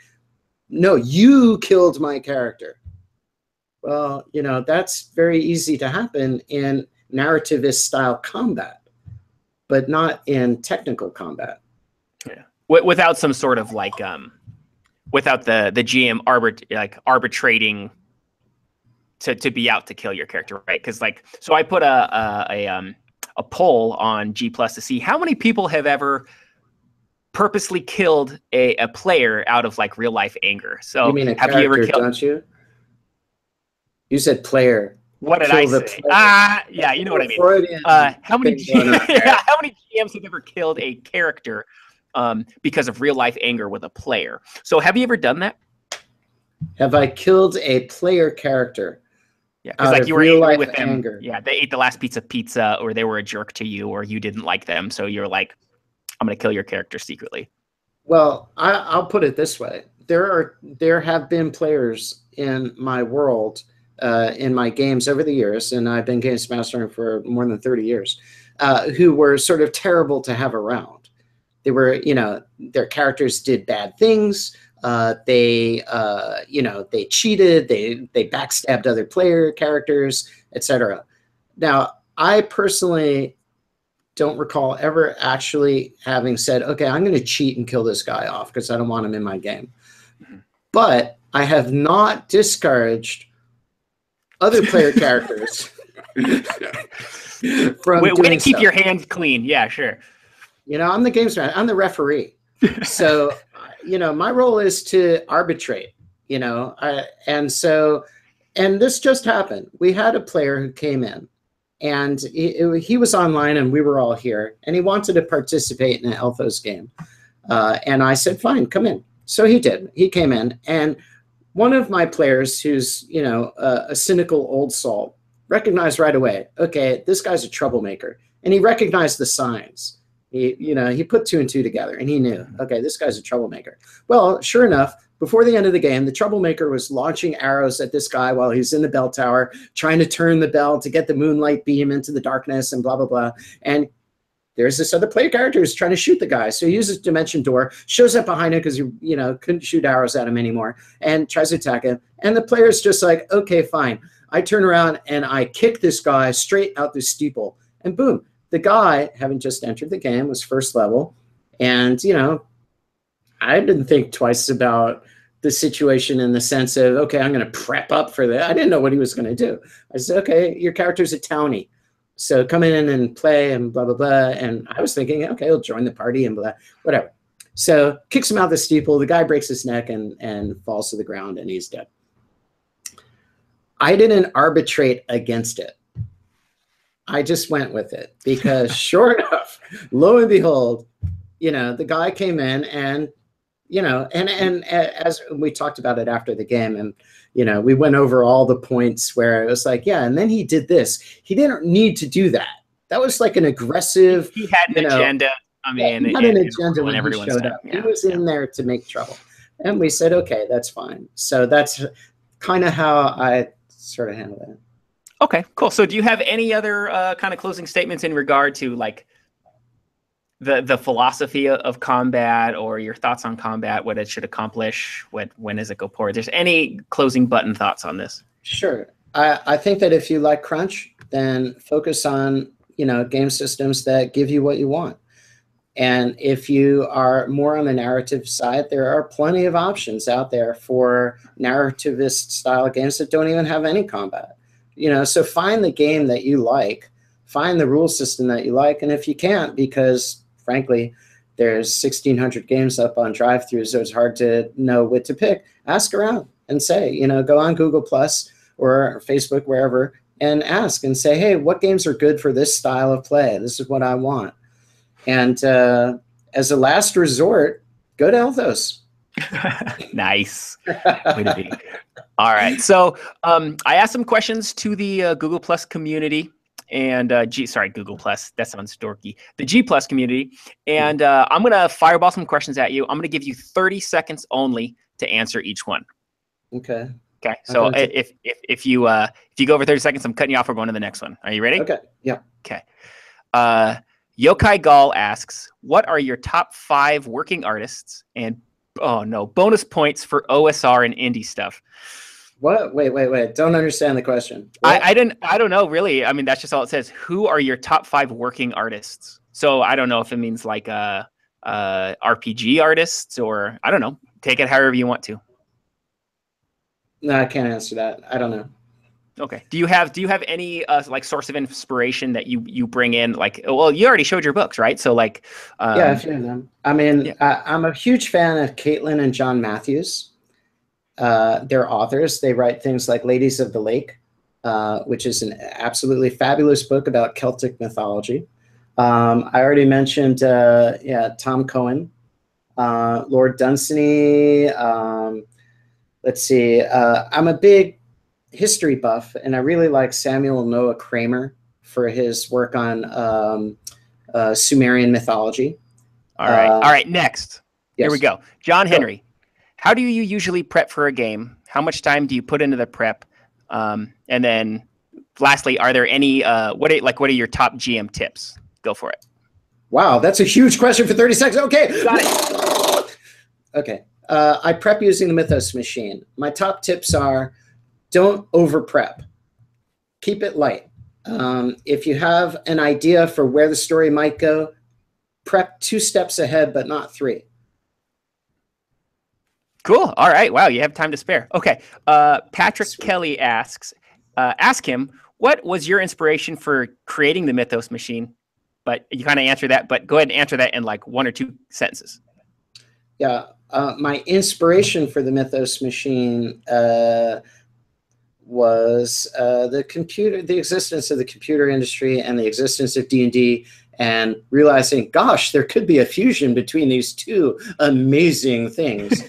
No, you killed my character. Well, that's very easy to happen in narrativist style combat, but not in technical combat. Yeah, without some sort of without the GM arbitrating to be out to kill your character, right? Because so I put a poll on G+ to see how many people have ever purposely killed a player out of real life anger. So you mean a have character, you ever killed? Don't you? You said player. What did I say? Yeah, you know what I mean. How many GMs have ever killed a character because of real life anger with a player? So have you ever done that? Have I killed a player character? Yeah, because you were angry with them. Anger. Yeah, they ate the last piece of pizza, or they were a jerk to you, or you didn't like them, so you're like, I'm going to kill your character secretly. Well, I'll put it this way: there have been players in my world, in my games over the years, and I've been games mastering for more than 30 years, who were sort of terrible to have around. They were, their characters did bad things. They cheated. They backstabbed other player characters, etc. Now, I personally don't recall ever actually having said, okay, I'm going to cheat and kill this guy off because I don't want him in my game. But I have not discouraged other player characters from way to keep so. Your hands clean. Yeah, sure. I'm the games man. I'm the referee. So, my role is to arbitrate, and this just happened. We had a player who came in, and he was online, and we were all here, and he wanted to participate in an Elthos game. And I said, fine, come in. So he did. He came in, and one of my players, who's, a cynical old salt, recognized right away, okay, this guy's a troublemaker. And he recognized the signs. He put 2 and 2 together, and he knew, okay, this guy's a troublemaker. Well, sure enough, before the end of the game, the troublemaker was launching arrows at this guy while he's in the bell tower, trying to turn the bell to get the moonlight beam into the darkness and blah, blah, blah. And there's this other player character who's trying to shoot the guy. So he uses Dimension Door, shows up behind him because he, couldn't shoot arrows at him anymore, and tries to attack him. And the player's just like, okay, fine. I turn around and I kick this guy straight out the steeple. And boom, the guy, having just entered the game, was first level. And, you know, I didn't think twice about the situation in the sense of, okay, I'm going to prep up for that. I didn't know what he was going to do. I said, okay, your character's a townie, so come in and play and blah, blah, blah. And I was thinking, okay, he'll join the party and blah, whatever. So kicks him out the steeple. The guy breaks his neck and falls to the ground, and he's dead. I didn't arbitrate against it. I just went with it because sure enough, lo and behold, you know, the guy came in and, you know, and as we talked about it after the game, and, you know, we went over all the points where it was like, yeah, and then he did this. He didn't need to do that. That was like an aggressive. He had an agenda. I mean, he had an agenda when he showed up. Yeah, he was in there to make trouble. And we said, okay, that's fine. So that's kind of how I sort of handle it. Okay, cool. So do you have any other kind of closing statements in regard to like the philosophy of combat, or your thoughts on combat, what it should accomplish, when does it go forward? There's any closing button thoughts on this? Sure. I think that if you like crunch, then focus on, you know, game systems that give you what you want. And if you are more on the narrative side, there are plenty of options out there for narrativist style games that don't even have any combat. You know, so find the game that you like, find the rule system that you like. And if you can't, because frankly, there's 1,600 games up on drive-thru, so it's hard to know what to pick, ask around and say, you know, go on Google Plus or Facebook, wherever, and ask and say, hey, what games are good for this style of play? This is what I want. And as a last resort, go to Elthos. Nice. Way to be. All right. So I asked some questions to the Google Plus community and Google Plus. That sounds dorky. The G Plus community. And I'm going to fireball some questions at you. I'm going to give you 30 seconds only to answer each one. Okay. Okay. So if you go over 30 seconds, I'm cutting you off. We're going to the next one. Are you ready? Okay. Yeah. Okay. Yokai Gall asks, what are your top 5 working artists and bonus points for OSR and indie stuff? What? Wait. Don't understand the question. I don't know, really. I mean, that's just all it says. Who are your top 5 working artists? So I don't know if it means like RPG artists, or I don't know. Take it however you want to. No, I can't answer that. I don't know. Okay. Do you have any like source of inspiration that you bring in? Like, well, you already showed your books, right? So like, yeah, a few of them. I mean, I'm a huge fan of Caitlin and John Matthews. They're authors. They write things like Ladies of the Lake, which is an absolutely fabulous book about Celtic mythology. I already mentioned, Tom Cohen, Lord Dunsany. Let's see. I'm a big history buff, and I really like Samuel Noah Kramer for his work on Sumerian mythology. All right. Next. Yes. Here we go. John Henry. How do you usually prep for a game? How much time do you put into the prep? And then lastly, are there any, what are your top GM tips? Go for it. Wow. That's a huge question for 30 seconds. Okay. Got it. Okay. I prep using the Mythos machine. My top tips are, don't over prep. Keep it light. If you have an idea for where the story might go, prep 2 steps ahead, but not 3. Cool. All right. Wow. You have time to spare. Okay. Patrick Kelly asks, ask him, what was your inspiration for creating the Mythos machine? But you kind of answer that, but go ahead and answer that in like 1 or 2 sentences. Yeah. My inspiration for the Mythos machine was the existence of the computer industry and the existence of D&D, and realizing, gosh, there could be a fusion between these 2 amazing things.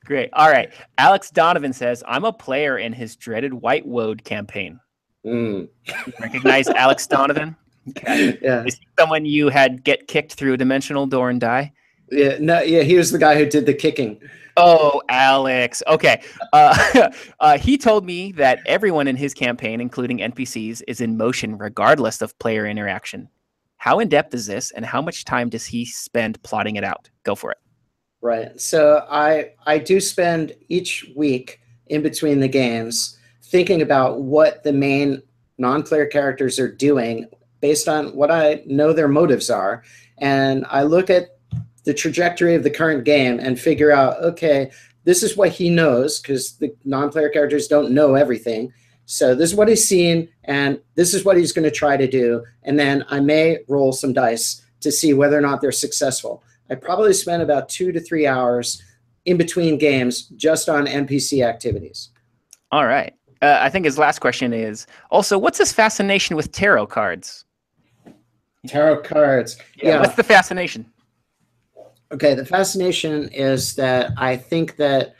Great. All right. Alex Donovan says, I'm a player in his dreaded White Woad campaign. Recognize Alex Donovan? Okay. Yeah. Is he someone you had get kicked through a dimensional door and die? Yeah. No. Yeah. He was the guy who did the kicking. Oh, Alex. Okay. He told me that everyone in his campaign, including NPCs, is in motion regardless of player interaction. How in-depth is this, and how much time does he spend plotting it out? Go for it. Right. So I do spend each week in between the games thinking about what the main non-player characters are doing based on what I know their motives are. and I look at the trajectory of the current game and figure out, okay, this is what he knows, because the non-player characters don't know everything. So this is what he's seen, and this is what he's going to try to do. And then I may roll some dice to see whether or not they're successful. I probably spend about 2 to 3 hours in between games just on NPC activities. All right. I think his last question is also, what's this fascination with tarot cards? Tarot cards. Yeah. What's the fascination? Okay, the fascination is that I think that,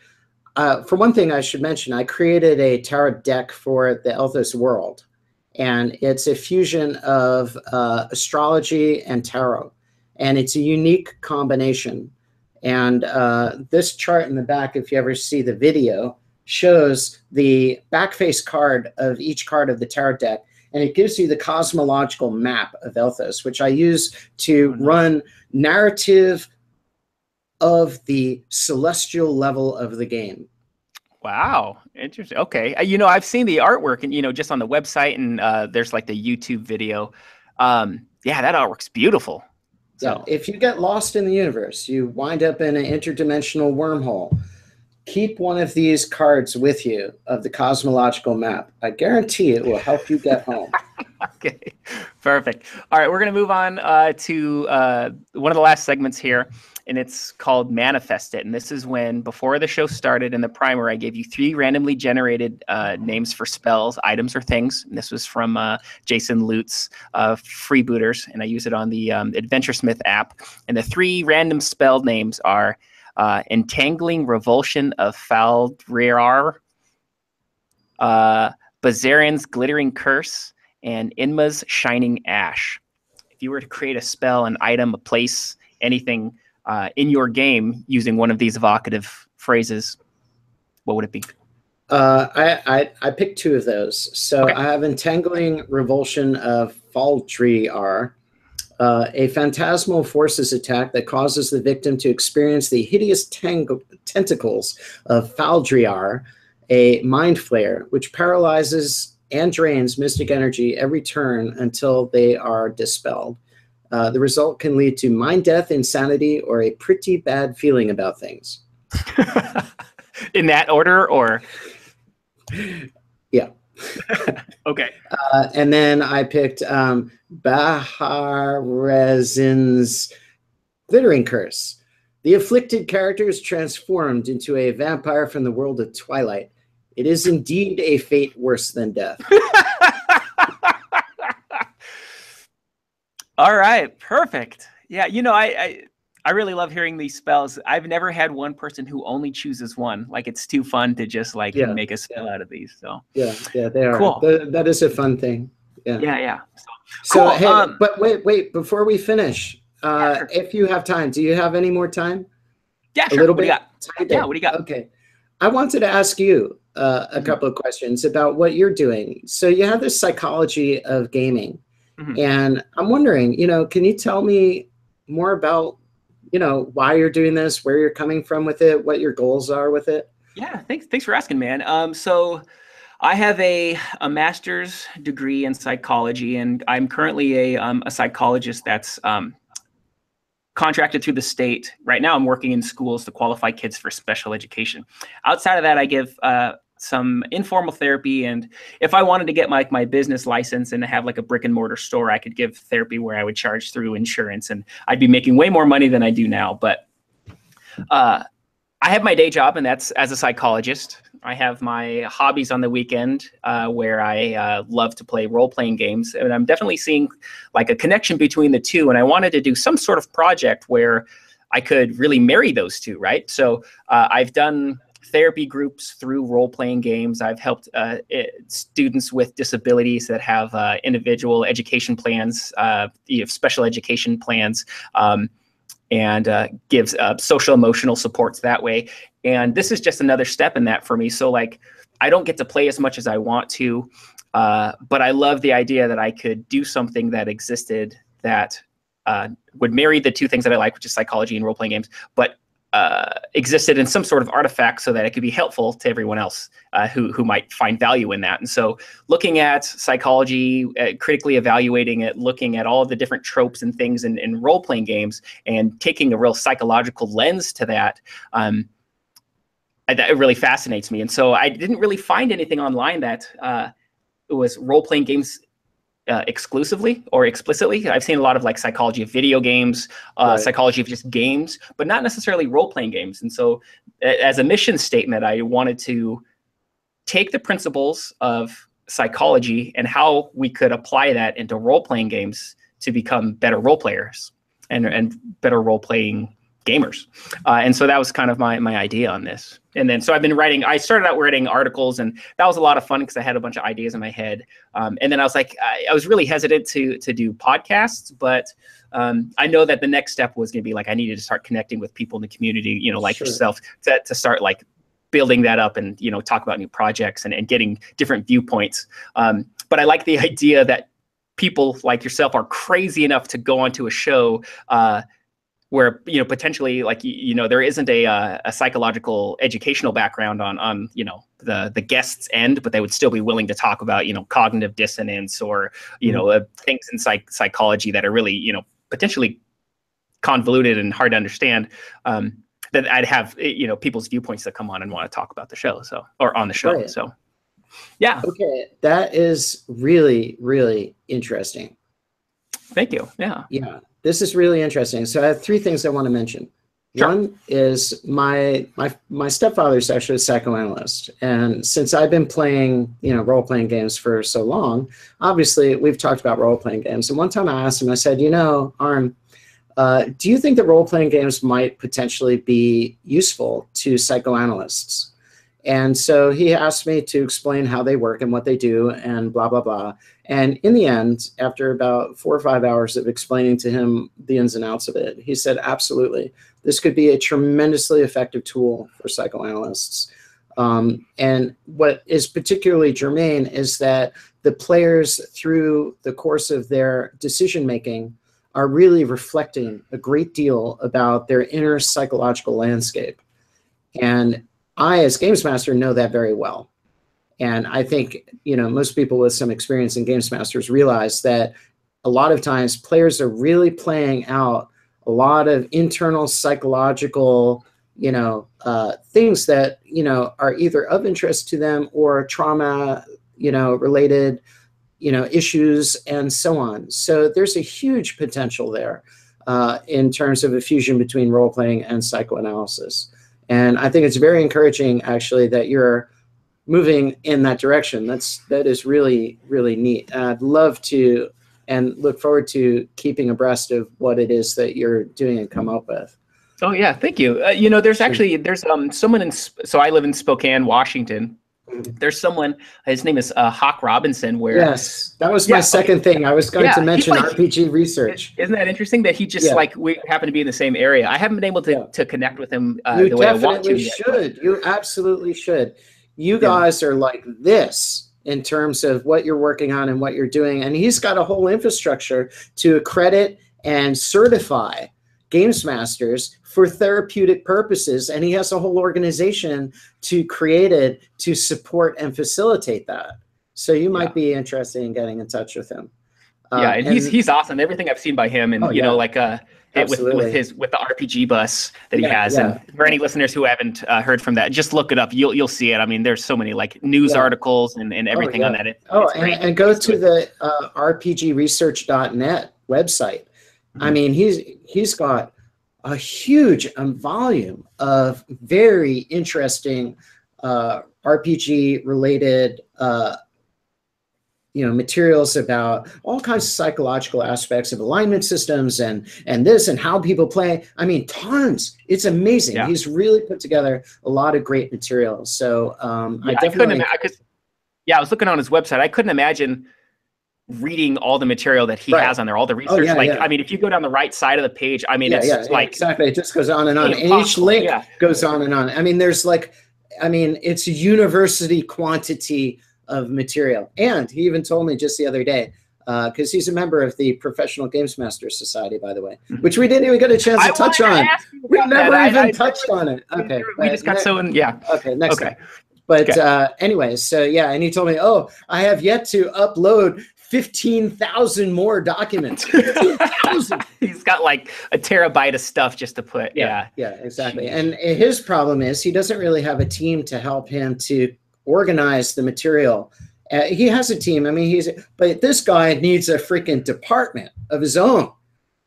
for one thing, I should mention, I created a tarot deck for the Elthos world, and it's a fusion of astrology and tarot, and it's a unique combination. And this chart in the back, if you ever see the video, shows the back face card of each card of the tarot deck, and it gives you the cosmological map of Elthos, which I use to run narrative of the celestial level of the game. Wow, interesting. Okay, you know, I've seen the artwork, and you know, just on the website, and there's like the YouTube video. Yeah, that artwork's beautiful. So if you get lost in the universe, you wind up in an interdimensional wormhole, keep one of these cards with you of the cosmological map. I guarantee it will help you get home. Okay, perfect. All right, we're going to move on to one of the last segments here, and it's called Manifest It. And this is when, before the show started in the primer, I gave you 3 randomly generated names for spells, items, or things. And this was from Jason Lutz, Freebooters, and I use it on the AdventureSmith app. And the 3 random spell names are Entangling Revulsion of Faldriar, Bazarian's Glittering Curse, and Inma's Shining Ash. If you were to create a spell, an item, a place, anything in your game using one of these evocative phrases, what would it be? I picked 2 of those. So I have Entangling Revulsion of Faldriar, a phantasmal forces attack that causes the victim to experience the hideous tentacles of Faldriar, a mind flayer, which paralyzes and drains mystic energy every turn until they are dispelled. The result can lead to mind death, insanity, or a pretty bad feeling about things. In that order, or? Yeah. Okay. And then I picked Baharezin's Glittering Curse. The afflicted character is transformed into a vampire from the world of Twilight. It is indeed a fate worse than death. All right, perfect. Yeah, you know, I really love hearing these spells. I've never had one person who only chooses one. Like, it's too fun to just like make a spell out of these. So yeah, they are cool. That is a fun thing. Yeah. So cool. hey, but wait, before we finish, sure. If you have time, do you have any more time? Yeah, sure. A little bit. Yeah, what do you got? Okay. I wanted to ask you a couple of questions about what you're doing. So you have this psychology of gaming, and I'm wondering, you know, can you tell me more about, you know, why you're doing this, where you're coming from with it, what your goals are with it? Yeah, thanks for asking, man. So I have a master's degree in psychology, and I'm currently a psychologist that's contracted through the state. Right now, I'm working in schools to qualify kids for special education. Outside of that, I give some informal therapy, and if I wanted to get my business license and have like a brick and mortar store, I could give therapy where I would charge through insurance, and I'd be making way more money than I do now. But I have my day job, and that's as a psychologist. I have my hobbies on the weekend where I love to play role-playing games, and I'm definitely seeing like a connection between the two, and I wanted to do some sort of project where I could really marry those two, right? So I've done therapy groups through role-playing games. I've helped students with disabilities that have individual education plans, special education plans, and gives social emotional supports that way. And this is just another step in that for me. So like, I don't get to play as much as I want to, but I love the idea that I could do something that existed that would marry the two things that I like, which is psychology and role-playing games, but existed in some sort of artifact so that it could be helpful to everyone else who might find value in that. And so looking at psychology, critically evaluating it, looking at all of the different tropes and things in role-playing games and taking a real psychological lens to that, it really fascinates me. And so I didn't really find anything online that it was role-playing games exclusively or explicitly. I've seen a lot of like psychology of video games, Right. psychology of just games, but not necessarily role-playing games. And so as a mission statement, I wanted to take the principles of psychology and how we could apply that into role-playing games to become better role players and better role-playing gamers. And so that was kind of my idea on this. And then, so I started out writing articles, and that was a lot of fun because I had a bunch of ideas in my head. And then I was like, I was really hesitant to do podcasts, but I know that the next step was going to be like, I needed to start connecting with people in the community, you know, like Sure. yourself, to start like building that up and, you know, talk about new projects and getting different viewpoints. But I like the idea that people like yourself are crazy enough to go onto a show where, you know, potentially like, you know, there isn't a psychological educational background on, you know, the guest's end, but they would still be willing to talk about, you know, cognitive dissonance or, you know, things in psychology that are really, you know, potentially convoluted and hard to understand. That I'd have, you know, people's viewpoints that come on and want to talk about the show. So, or on the show. Right. So, yeah. Okay. That is really, really interesting. Thank you. Yeah. Yeah. This is really interesting. So I have three things I want to mention. Sure. One is my stepfather's actually a psychoanalyst. And since I've been playing, you know, role-playing games for so long, obviously we've talked about role-playing games. And one time I asked him, I said, you know, Arm, do you think that role-playing games might potentially be useful to psychoanalysts? And so he asked me to explain how they work and what they do and blah, blah, blah. And in the end, after about 4 or 5 hours of explaining to him the ins and outs of it, he said, absolutely, this could be a tremendously effective tool for psychoanalysts. And what is particularly germane is that the players, through the course of their decision-making, are really reflecting a great deal about their inner psychological landscape. And I, as games master, know that very well. And I think, you know, most people with some experience in games masters realize that a lot of times players are really playing out a lot of internal psychological, you know, things that, you know, are either of interest to them or trauma, you know, related, you know, issues and so on. So there's a huge potential there in terms of a fusion between role-playing and psychoanalysis. And I think it's very encouraging, actually, that you're moving in that direction. That is really, really neat. And I'd love to and look forward to keeping abreast of what it is that you're doing and come up with. Oh yeah, thank you. You know, there's someone in. So I live in Spokane, Washington. There's someone. His name is Hawk Robinson. Where yes, that was my second thing. I was going to mention like, RPG research. Isn't that interesting that he just like we happen to be in the same area? I haven't been able to connect with him the way I want to. You should. You absolutely should. You guys are like this in terms of what you're working on and what you're doing, and he's got a whole infrastructure to accredit and certify games masters for therapeutic purposes, and he has a whole organization to create it to support and facilitate that. So you might be interested in getting in touch with him. And he's awesome. Everything I've seen by him, and you know, like with the RPG bus that he has. And for any listeners who haven't heard from that, just look it up. You'll see it. I mean, there's so many like news articles and everything on that. And go to the rpgresearch.net website. I mean, he's got a huge volume of very interesting RPG related you know, materials about all kinds of psychological aspects of alignment systems and this and how people play. I mean, tons. It's amazing. Yeah. He's really put together a lot of great materials. So I definitely. I was looking on his website. I couldn't imagine reading all the material that he has on there, all the research. I mean, if you go down the right side of the page, I mean, it's like exactly. It just goes on and on, and each link goes on and on. I mean, there's like, I mean, it's a university quantity of material. And he even told me just the other day, because he's a member of the Professional Games Masters Society, by the way, which we didn't even get a chance to touch on. We never even touched on it. Okay. We just got so in, yeah. Okay, next time. But anyways, so yeah, and he told me, oh, I have yet to upload 15,000 more documents. 15,000. He's got like a terabyte of stuff just to put. Yeah, exactly. And his problem is he doesn't really have a team to help him to organize the material. He has a team. I mean, but this guy needs a freaking department of his own.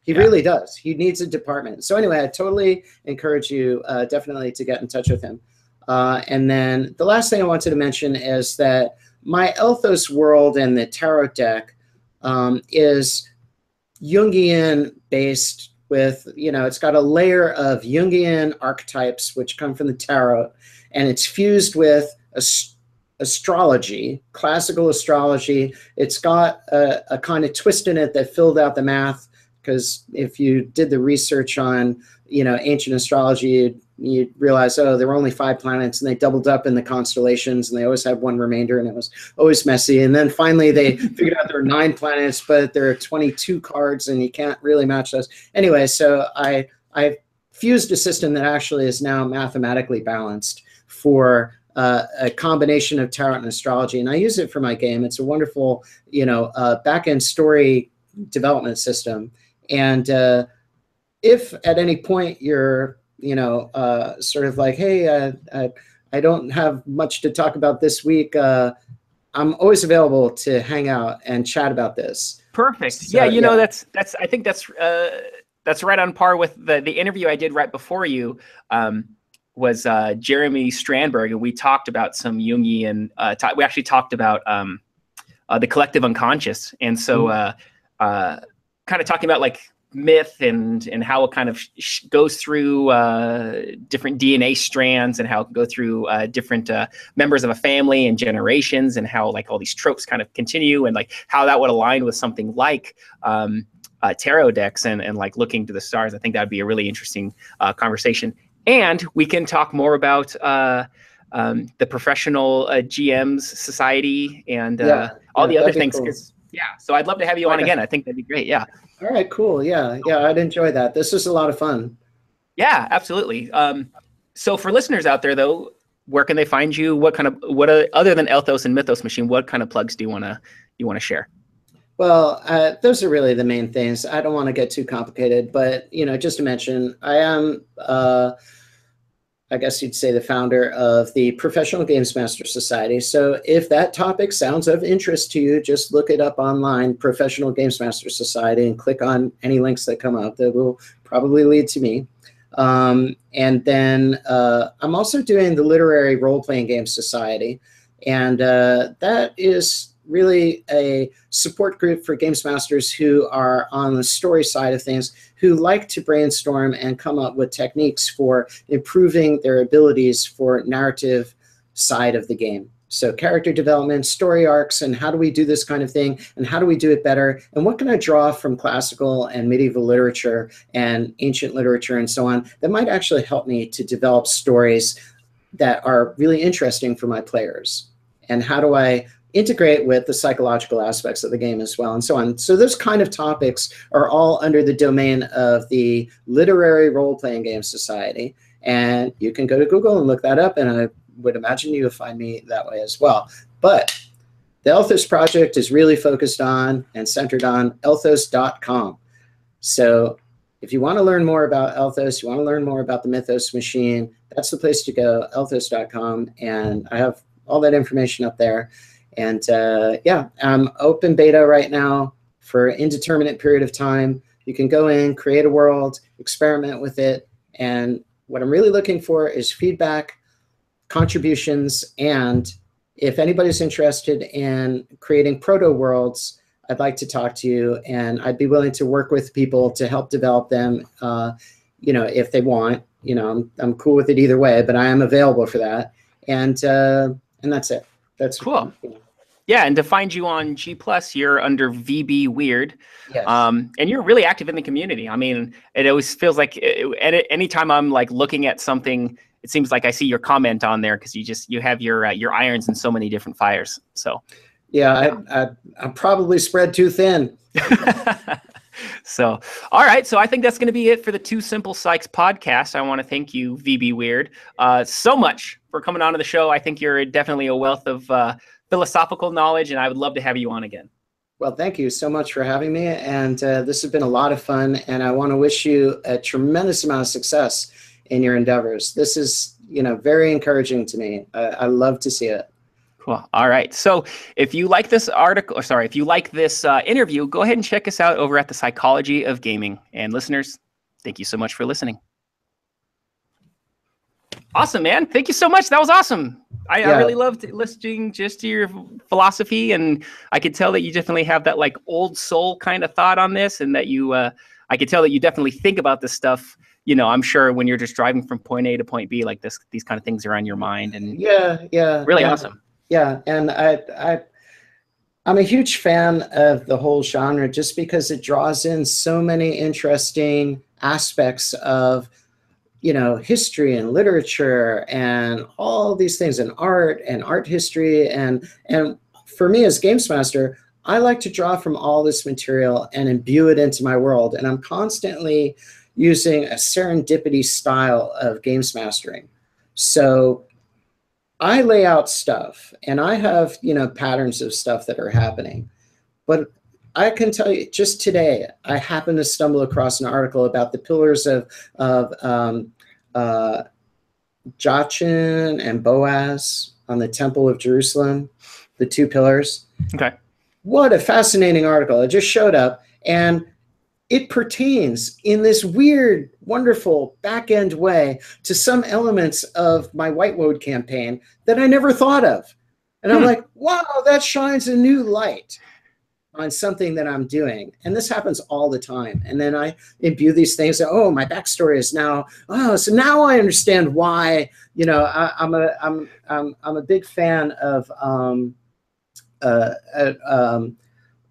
He really does. He needs a department. So anyway, I totally encourage you definitely to get in touch with him. And then the last thing I wanted to mention is that my Elthos world and the tarot deck is Jungian based with, it's got a layer of Jungian archetypes which come from the tarot, and it's fused with astrology, classical astrology. It's got a kind of twist in it that filled out the math, because if you did the research on, ancient astrology, you'd realize, oh, there were only 5 planets and they doubled up in the constellations and they always had one remainder and it was always messy. And then finally they figured out there are 9 planets, but there are 22 cards and you can't really match those. Anyway, so I fused a system that actually is now mathematically balanced for a combination of tarot and astrology. And I use it for my game. It's a wonderful, back-end story development system. And if at any point you're, sort of like, hey, I don't have much to talk about this week, I'm always available to hang out and chat about this. Perfect. So, yeah, that's I think that's right on par with the interview I did right before you. Was Jeremy Strandberg, and we talked about some Jungian. We actually talked about the collective unconscious, and so kind of talking about like myth and how it kind of goes through different DNA strands, and how it can go through different members of a family and generations, and how like all these tropes kind of continue, and like how that would align with something like tarot decks and like looking to the stars. I think that would be a really interesting conversation. And we can talk more about the Professional GMs Society and all the other things. Cool. So I'd love to have you on again. I think that'd be great. Yeah. All right, cool. Yeah, I'd enjoy that. This is a lot of fun. Yeah, absolutely. So for listeners out there, though, where can they find you? Other than Elthos and Mythos Machine, what kind of plugs do you want to share? Well, those are really the main things. I don't want to get too complicated, but just to mention, I am, I guess you'd say, the founder of the Professional Games Master Society. So if that topic sounds of interest to you, just look it up online, Professional Games Master Society, and click on any links that come up. That will probably lead to me. And then I'm also doing the Literary Role-Playing Games Society, and that is really a support group for games masters who are on the story side of things, who like to brainstorm and come up with techniques for improving their abilities for narrative side of the game. So character development, story arcs, and how do we do this kind of thing, and how do we do it better, and what can I draw from classical and medieval literature and ancient literature and so on that might actually help me to develop stories that are really interesting for my players, and how do I integrate with the psychological aspects of the game as well, and so on. So those kind of topics are all under the domain of the Literary Role-Playing Games Society, and you can go to Google and look that up, and I would imagine you'll find me that way as well. But the Elthos project is really focused on and centered on elthos.com. So if you want to learn more about Elthos, you want to learn more about the Mythos Machine, that's the place to go, elthos.com, and I have all that information up there. And I'm open beta right now for an indeterminate period of time. You can go in, create a world, experiment with it. And what I'm really looking for is feedback, contributions, and if anybody's interested in creating proto worlds, I'd like to talk to you, and I'd be willing to work with people to help develop them, if they want. I'm cool with it either way, but I am available for that. And that's it. That's cool. Yeah, and to find you on G+, you're under VB Wyrde. Yes. And you're really active in the community. I mean, it always feels like anytime I'm like looking at something, it seems like I see your comment on there, because you have your irons in so many different fires. So Yeah, I probably spread too thin. So, all right. So I think that's going to be it for the Two Simple Psychs podcast. I want to thank you, VB Wyrde, so much for coming on to the show. I think you're definitely a wealth of philosophical knowledge, and I would love to have you on again. Well, thank you so much for having me. And this has been a lot of fun. And I want to wish you a tremendous amount of success in your endeavors. This is, very encouraging to me. I love to see it. Cool. All right. So if you like this if you like this interview, go ahead and check us out over at the Psychology of Gaming. And listeners, thank you so much for listening. Awesome, man. Thank you so much. That was awesome. I really loved listening just to your philosophy, and I could tell that you definitely have that like old soul kind of thought on this, and that you, I could tell that you definitely think about this stuff. I'm sure when you're just driving from point A to point B, like these kind of things are on your mind, and really awesome. Yeah, and I'm a huge fan of the whole genre just because it draws in so many interesting aspects of, history and literature and all these things, and art history. And for me as Games Master, I like to draw from all this material and imbue it into my world. And I'm constantly using a serendipity style of Games Mastering. So I lay out stuff and I have, patterns of stuff that are happening, but I can tell you just today, I happened to stumble across an article about the pillars of Jachin and Boaz on the Temple of Jerusalem, the two pillars. Okay. What a fascinating article. It just showed up, and it pertains in this weird, wonderful back-end way to some elements of my White Woad campaign that I never thought of. And I'm like, wow, that shines a new light on something that I'm doing. And this happens all the time. And then I imbue these things. Oh, my backstory is now, so now I understand why, I'm a big fan of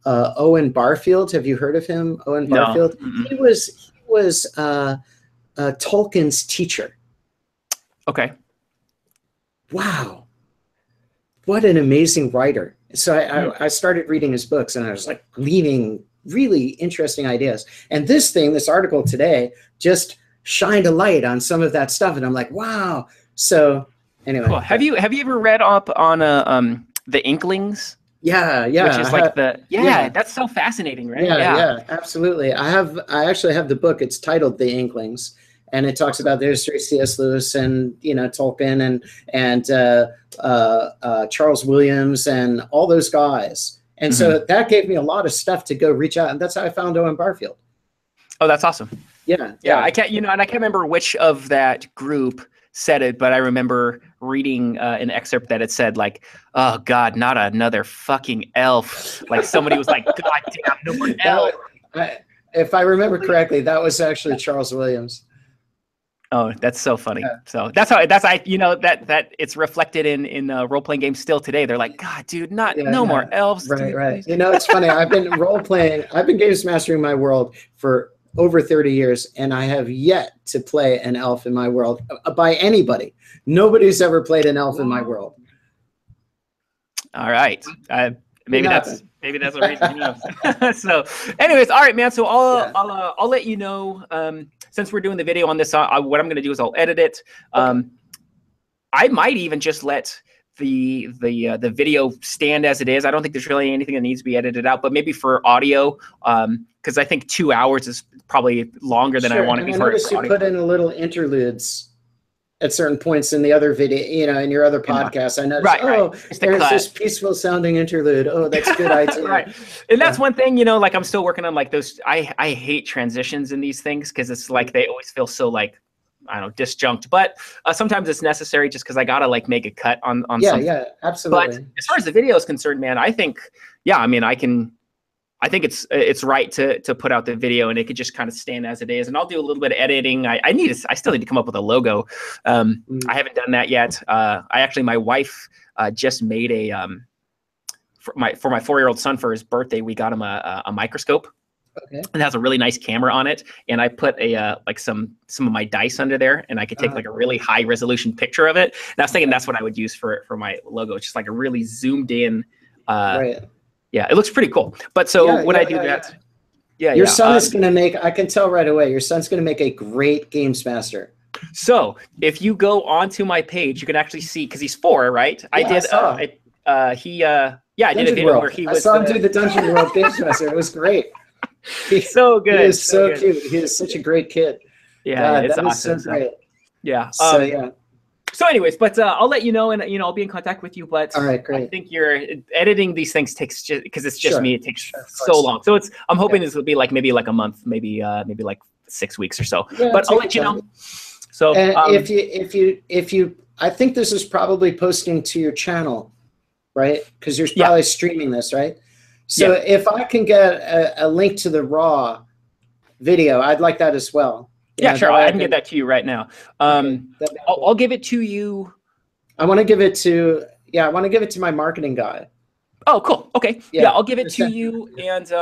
Owen Barfield. Have you heard of him? Owen Barfield. No. He was Tolkien's teacher. Okay. Wow, what an amazing writer! So I started reading his books, and I was like gleaning really interesting ideas. And this article today just shined a light on some of that stuff, and I'm like, wow. So anyway, cool. Have you ever read up on the Inklings? Yeah. Which is like that's so fascinating, right? Yeah, absolutely. I actually have the book. It's titled The Inklings, and it talks about the history of C.S. Lewis and Tolkien and Charles Williams and all those guys. And so that gave me a lot of stuff to go reach out, and that's how I found Owen Barfield. Oh, that's awesome. Yeah. I can't and I can't remember which of that group said it, but I remember reading an excerpt that it said like, "Oh God, not another fucking elf!" Like somebody was like, "God damn, no more elf." If I remember correctly, that was actually Charles Williams. Oh, that's so funny. Yeah. So that it's reflected in role playing games still today. They're like, God, dude, no more elves. Right, dude, right. It's funny. I've been I've been games mastering my world for over 30 years, and I have yet to play an elf in my world by anybody. Nobody's ever played an elf in my world. All right. Maybe that's a reason. So anyways, all right, man. So I'll let you know, since we're doing the video on this, what I'm going to do is I'll edit it. Okay. I might even just let the video stand as it is. I don't think there's really anything that needs to be edited out, but maybe for audio, because I think 2 hours is probably longer than I want to be. I noticed you put in a little interludes at certain points in the other video, in your other podcast. I noticed, there's this peaceful sounding interlude. Oh, that's a good idea. Right. And that's one thing, like I'm still working on like those, I hate transitions in these things because it's like they always feel so like, I don't know, disjunct, but sometimes it's necessary just because I got to like make a cut on something. Yeah, absolutely. But as far as the video is concerned, man, I think, I think it's right to put out the video and it could just kind of stand as it is. And I'll do a little bit of editing. I still need to come up with a logo. I haven't done that yet. My wife just made for my 4-year-old son for his birthday, we got him a microscope. Okay. And it has a really nice camera on it. And I put like some of my dice under there, and I could take like a really high resolution picture of it. And I was thinking that's what I would use for my logo. It's just like a really zoomed in Right. Yeah, it looks pretty cool. But so when I do that, your son is going to make, I can tell right away, your son's going to make a great games master. So if you go onto my page, you can actually see, because he's 4, right? Yeah, I did. I did a video where he was. I saw him do the Dungeon World Games Master. It was great. So good. He is so cute. He is such a great kid. Yeah, it's that awesome. is so great. Yeah. So So anyways, but I'll let you know, and I'll be in contact with you. But all right, great. I think editing these things takes, just because it's just me, it takes so long. So I'm hoping this will be maybe like a month, maybe like 6 weeks or so. Yeah, but I'll let you know. So if you, I think this is probably posting to your channel, right? Because you're probably streaming this, right? So if I can get a link to the raw video, I'd like that as well. Yeah, sure. I can get that to you right now. I'll give it to you. I want to give it to, I want to give it to my marketing guy. Oh, cool. Okay. Yeah, I'll give it to you, and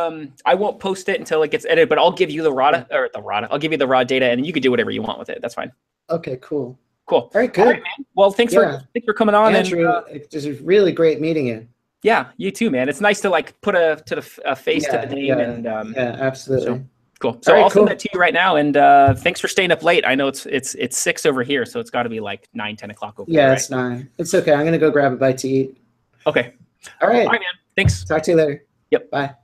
I won't post it until it gets edited, but I'll give you I'll give you the raw data, and you can do whatever you want with it. That's fine. Okay, cool. Cool. All right, good. All right, man. Well, thanks for coming on. Andrew, it was really great meeting you. Yeah, you too, man. It's nice to put a face to the name, and absolutely. So, cool. So I'll send that to you right now, and thanks for staying up late. I know it's 6 over here, so it's got to be like 9, 10 o'clock over there. Yeah, it's 9. It's okay. I'm gonna go grab a bite to eat. Okay. All right. All right, man. Thanks. Talk to you later. Yep. Bye.